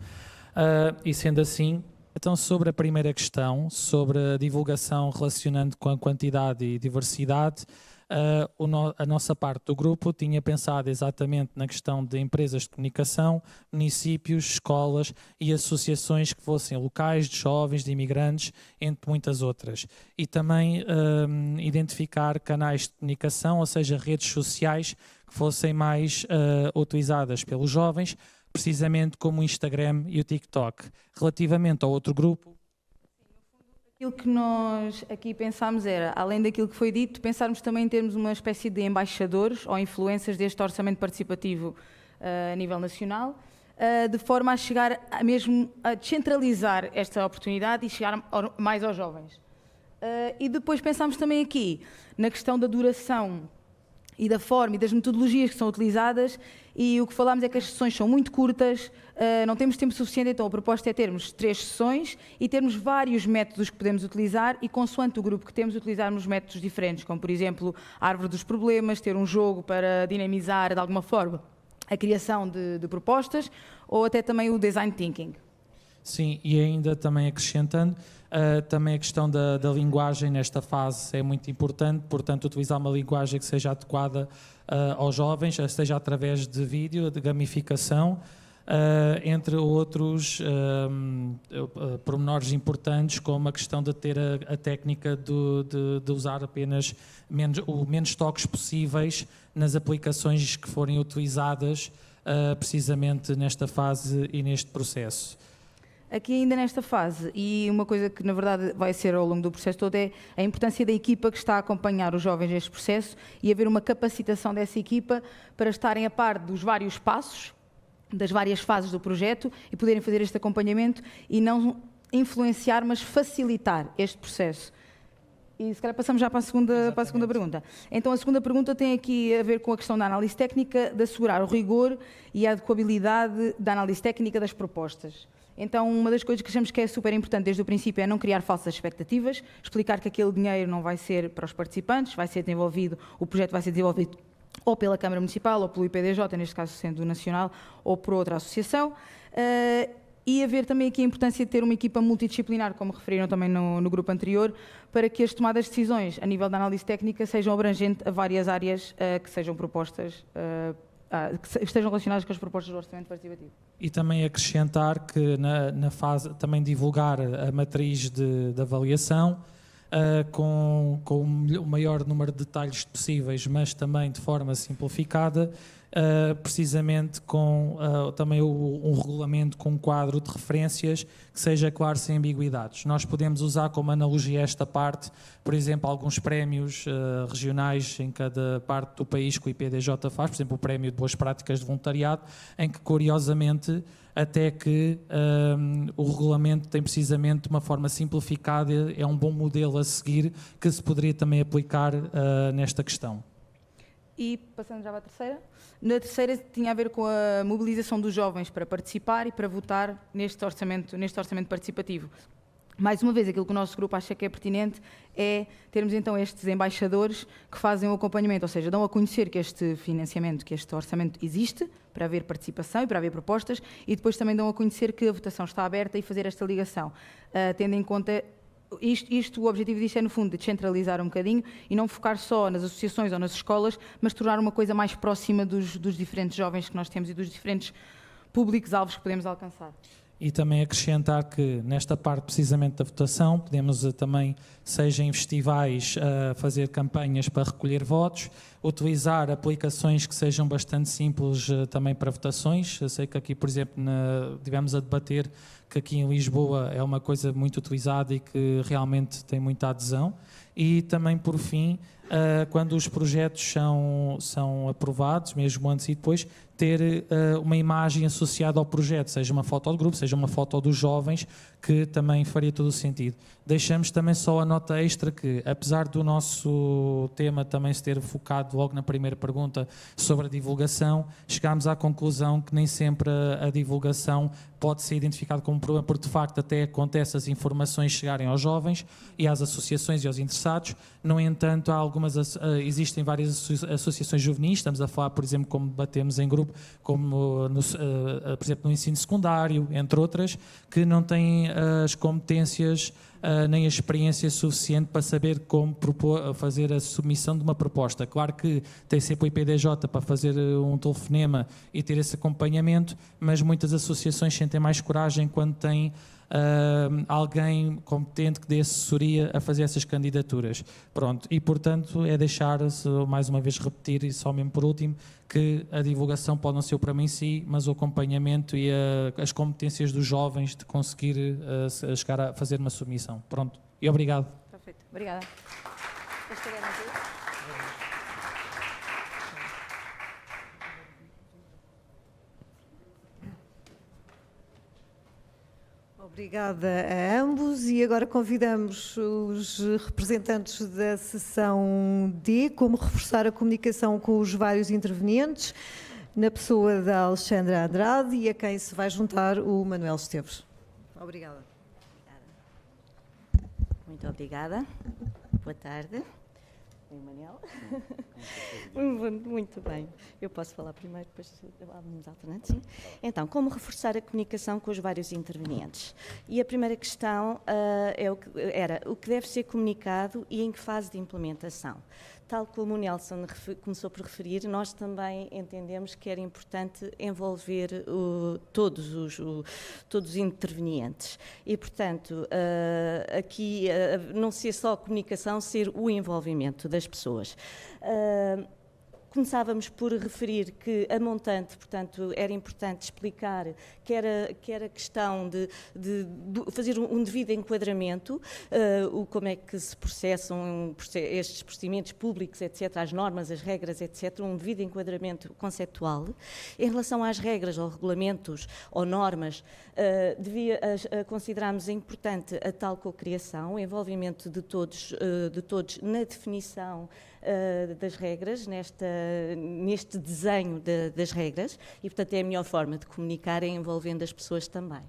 e sendo assim, então sobre a primeira questão, sobre a divulgação relacionando com a quantidade e diversidade, a nossa parte do grupo tinha pensado exatamente na questão de empresas de comunicação, municípios, escolas e associações que fossem locais de jovens, de imigrantes, entre muitas outras. E também identificar canais de comunicação, ou seja, redes sociais que fossem mais utilizadas pelos jovens, precisamente como o Instagram e o TikTok. Relativamente ao outro grupo, aquilo que nós aqui pensámos era, além daquilo que foi dito, pensarmos também em termos uma espécie de embaixadores ou influências deste orçamento participativo a nível nacional, de forma a chegar mesmo a descentralizar esta oportunidade e chegar mais aos jovens. E depois pensámos também aqui na questão da duração e da forma e das metodologias que são utilizadas, e o que falámos é que as sessões são muito curtas, não temos tempo suficiente, então a proposta é termos 3 sessões e termos vários métodos que podemos utilizar e, consoante o grupo que temos, utilizarmos métodos diferentes, como por exemplo a árvore dos problemas, ter um jogo para dinamizar de alguma forma a criação de propostas, ou até também o design thinking. Sim, e ainda também acrescentando, também a questão da linguagem nesta fase é muito importante, portanto utilizar uma linguagem que seja adequada aos jovens, seja através de vídeo, de gamificação, entre outros pormenores importantes, como a questão de ter a técnica de usar apenas o menos toques possíveis nas aplicações que forem utilizadas precisamente nesta fase e neste processo. Aqui ainda nesta fase, e uma coisa que na verdade vai ser ao longo do processo todo, é a importância da equipa que está a acompanhar os jovens neste processo e haver uma capacitação dessa equipa para estarem a par dos vários passos, das várias fases do projeto e poderem fazer este acompanhamento e não influenciar, mas facilitar este processo. E se calhar passamos já para a segunda pergunta. Então, a segunda pergunta tem aqui a ver com a questão da análise técnica, de assegurar o rigor e a adequabilidade da análise técnica das propostas. Então, uma das coisas que achamos que é super importante desde o princípio é não criar falsas expectativas, explicar que aquele dinheiro não vai ser para os participantes, vai ser desenvolvido, o projeto vai ser desenvolvido ou pela Câmara Municipal, ou pelo IPDJ, neste caso sendo nacional, ou por outra associação. E haver também aqui a importância de ter uma equipa multidisciplinar, como referiram também no grupo anterior, para que as tomadas de decisões a nível da análise técnica sejam abrangentes a várias áreas que sejam propostas, que estejam relacionadas com as propostas do orçamento participativo. E também acrescentar que na fase, também divulgar a matriz de avaliação, com o maior número de detalhes possíveis, mas também de forma simplificada, precisamente com também um regulamento com um quadro de referências que seja claro, sem ambiguidades. Nós podemos usar como analogia esta parte, por exemplo, alguns prémios regionais em cada parte do país que o IPDJ faz, por exemplo, o Prémio de Boas Práticas de Voluntariado, em que, curiosamente, até que o regulamento tem precisamente uma forma simplificada, é um bom modelo a seguir que se poderia também aplicar nesta questão. E passando já para a terceira, na terceira tinha a ver com a mobilização dos jovens para participar e para votar neste orçamento participativo. Mais uma vez, aquilo que o nosso grupo acha que é pertinente é termos então estes embaixadores que fazem o acompanhamento, ou seja, dão a conhecer que este financiamento, que este orçamento existe, para haver participação e para haver propostas, e depois também dão a conhecer que a votação está aberta e fazer esta ligação, tendo em conta o objetivo disto é, no fundo, de descentralizar um bocadinho e não focar só nas associações ou nas escolas, mas tornar uma coisa mais próxima dos diferentes jovens que nós temos e dos diferentes públicos-alvos que podemos alcançar. E também acrescentar que nesta parte precisamente da votação podemos também, seja em festivais, fazer campanhas para recolher votos, utilizar aplicações que sejam bastante simples também para votações. Eu sei que aqui, por exemplo, tivemos a debater que aqui em Lisboa é uma coisa muito utilizada e que realmente tem muita adesão. E também, por fim, quando os projetos são aprovados, mesmo antes e depois, ter uma imagem associada ao projeto, seja uma foto do grupo, seja uma foto dos jovens, que também faria todo o sentido. Deixamos também só a nota extra que, apesar do nosso tema também se ter focado logo na primeira pergunta sobre a divulgação, chegámos à conclusão que nem sempre a divulgação pode ser identificada como um problema, porque de facto até acontece as informações chegarem aos jovens e às associações e aos interessados. No entanto, existem várias associações juvenis, estamos a falar, por exemplo, como debatemos em grupo, como por exemplo no ensino secundário, entre outras, que não têm as competências nem a experiência suficiente para saber como fazer a submissão de uma proposta. Claro que tem sempre o IPDJ para fazer um telefonema e ter esse acompanhamento, mas muitas associações sentem mais coragem quando têm alguém competente que dê assessoria a fazer essas candidaturas. Pronto, e portanto é deixar, mais uma vez repetir, e só mesmo por último, que a divulgação pode não ser o problema em si, mas o acompanhamento e as competências dos jovens de conseguir chegar a fazer uma submissão. Pronto, e obrigado. Perfeito, obrigada. Obrigada a ambos e agora convidamos os representantes da sessão D como reforçar a comunicação com os vários intervenientes, na pessoa da Alexandra Andrade e a quem se vai juntar o Manuel Esteves. Obrigada. Muito obrigada. Boa tarde. Oi, Manuel. Muito bem. Eu posso falar primeiro, depois vamos alternando, sim? Então, como reforçar a comunicação com os vários intervenientes? E a primeira questão era o que deve ser comunicado e em que fase de implementação. Tal como o Nelson começou por referir, nós também entendemos que era importante envolver todos os intervenientes. E, portanto, aqui não ser só a comunicação, ser o envolvimento das pessoas. Começávamos por referir que a montante, portanto, era importante explicar que era questão de fazer um devido enquadramento, como é que se processam estes procedimentos públicos, etc., as normas, as regras, etc., um devido enquadramento conceptual. Em relação às regras, ou regulamentos, ou normas, considerámos importante a tal cocriação, o envolvimento de todos na definição das regras, neste desenho das regras, e, portanto, é a melhor forma de comunicar é envolvendo as pessoas também.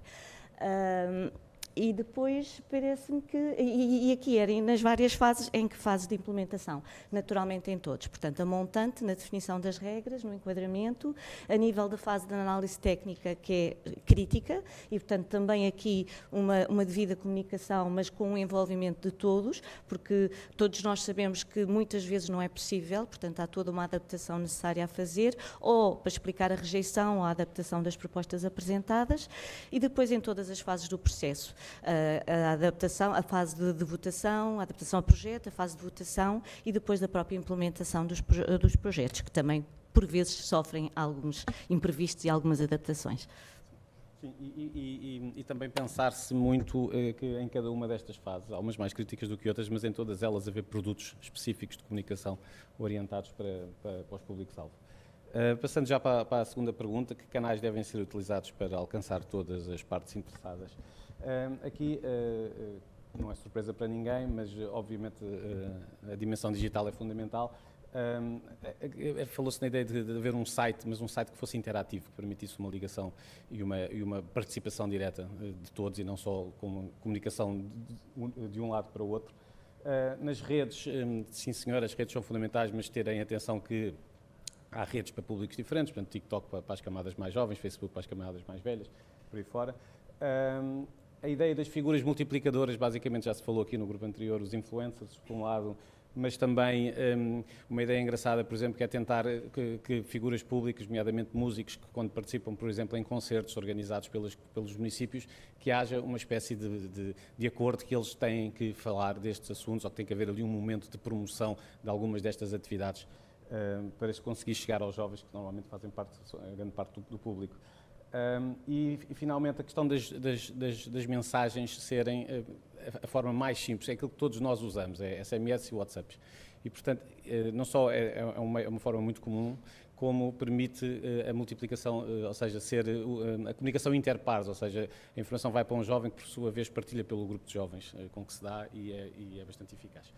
E depois parece-me que, e aqui era nas várias fases, em que fase de implementação? Naturalmente em todos, portanto a montante na definição das regras, no enquadramento, a nível da fase de análise técnica que é crítica e portanto também aqui uma devida comunicação, mas com o envolvimento de todos, porque todos nós sabemos que muitas vezes não é possível, portanto há toda uma adaptação necessária a fazer, ou para explicar a rejeição ou a adaptação das propostas apresentadas, e depois em todas as fases do processo. A adaptação, a fase de votação, a adaptação ao projeto, a fase de votação e depois da própria implementação dos projetos, que também, por vezes, sofrem alguns imprevistos e algumas adaptações. Sim, e também pensar-se muito que em cada uma destas fases, há umas mais críticas do que outras, mas em todas elas haver produtos específicos de comunicação orientados para os públicos-alvo. Passando já para a segunda pergunta, que canais devem ser utilizados para alcançar todas as partes interessadas? Aqui não é surpresa para ninguém, mas obviamente a dimensão digital é fundamental. Falou-se na ideia de haver um site, mas um site que fosse interativo, que permitisse uma ligação e uma participação direta de todos e não só com comunicação de um lado para o outro. Nas redes, sim senhor, as redes são fundamentais, mas terem atenção que há redes para públicos diferentes, portanto TikTok para as camadas mais jovens, Facebook para as camadas mais velhas, por aí fora. A ideia das figuras multiplicadoras, basicamente já se falou aqui no grupo anterior, os influencers, por um lado, mas também uma ideia engraçada, por exemplo, que é tentar que figuras públicas, nomeadamente músicos, que quando participam, por exemplo, em concertos organizados pelos municípios, que haja uma espécie de acordo que eles têm que falar destes assuntos, ou que tem que haver ali um momento de promoção de algumas destas atividades, para se conseguir chegar aos jovens, que normalmente fazem grande parte do público. E finalmente a questão das mensagens serem a forma mais simples, é aquilo que todos nós usamos, é SMS e WhatsApps. E portanto, não só é uma forma muito comum, como permite a multiplicação, ou seja, ser a comunicação interpares, ou seja, a informação vai para um jovem que por sua vez partilha pelo grupo de jovens com que se dá e é bastante eficaz.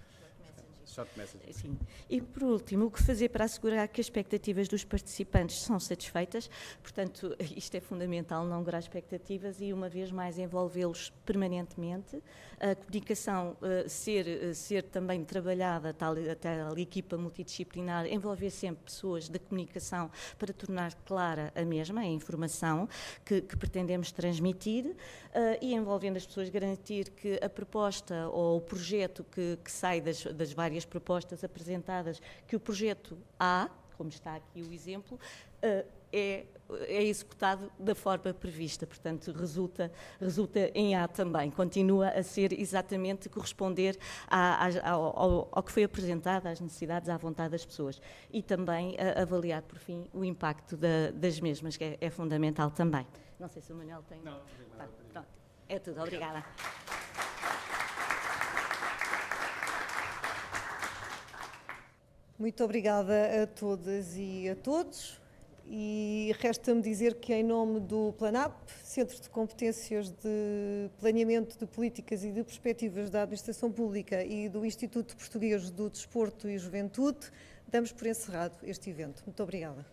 Short message. Sim. E por último, o que fazer para assegurar que as expectativas dos participantes são satisfeitas? Portanto, isto é fundamental, não gerar expectativas e, uma vez mais, envolvê-los permanentemente. A comunicação ser também trabalhada, a tal equipa multidisciplinar, envolver sempre pessoas da comunicação para tornar clara a mesma, a informação que pretendemos transmitir e, envolvendo as pessoas, garantir que a proposta ou o projeto que sai das várias propostas apresentadas, que o projeto A, como está aqui o exemplo, é executado da forma prevista, portanto resulta em A também, continua a ser exatamente corresponder ao que foi apresentado, às necessidades, à vontade das pessoas e também avaliar por fim o impacto das mesmas, que é fundamental também. Não sei se o Manuel tem... Não nada. Pronto, é tudo, obrigada. Muito obrigada a todas e a todos. E resta-me dizer que, em nome do PLANAP, Centro de Competências de Planeamento de Políticas e de Perspectivas da Administração Pública, e do Instituto Português do Desporto e Juventude, damos por encerrado este evento. Muito obrigada.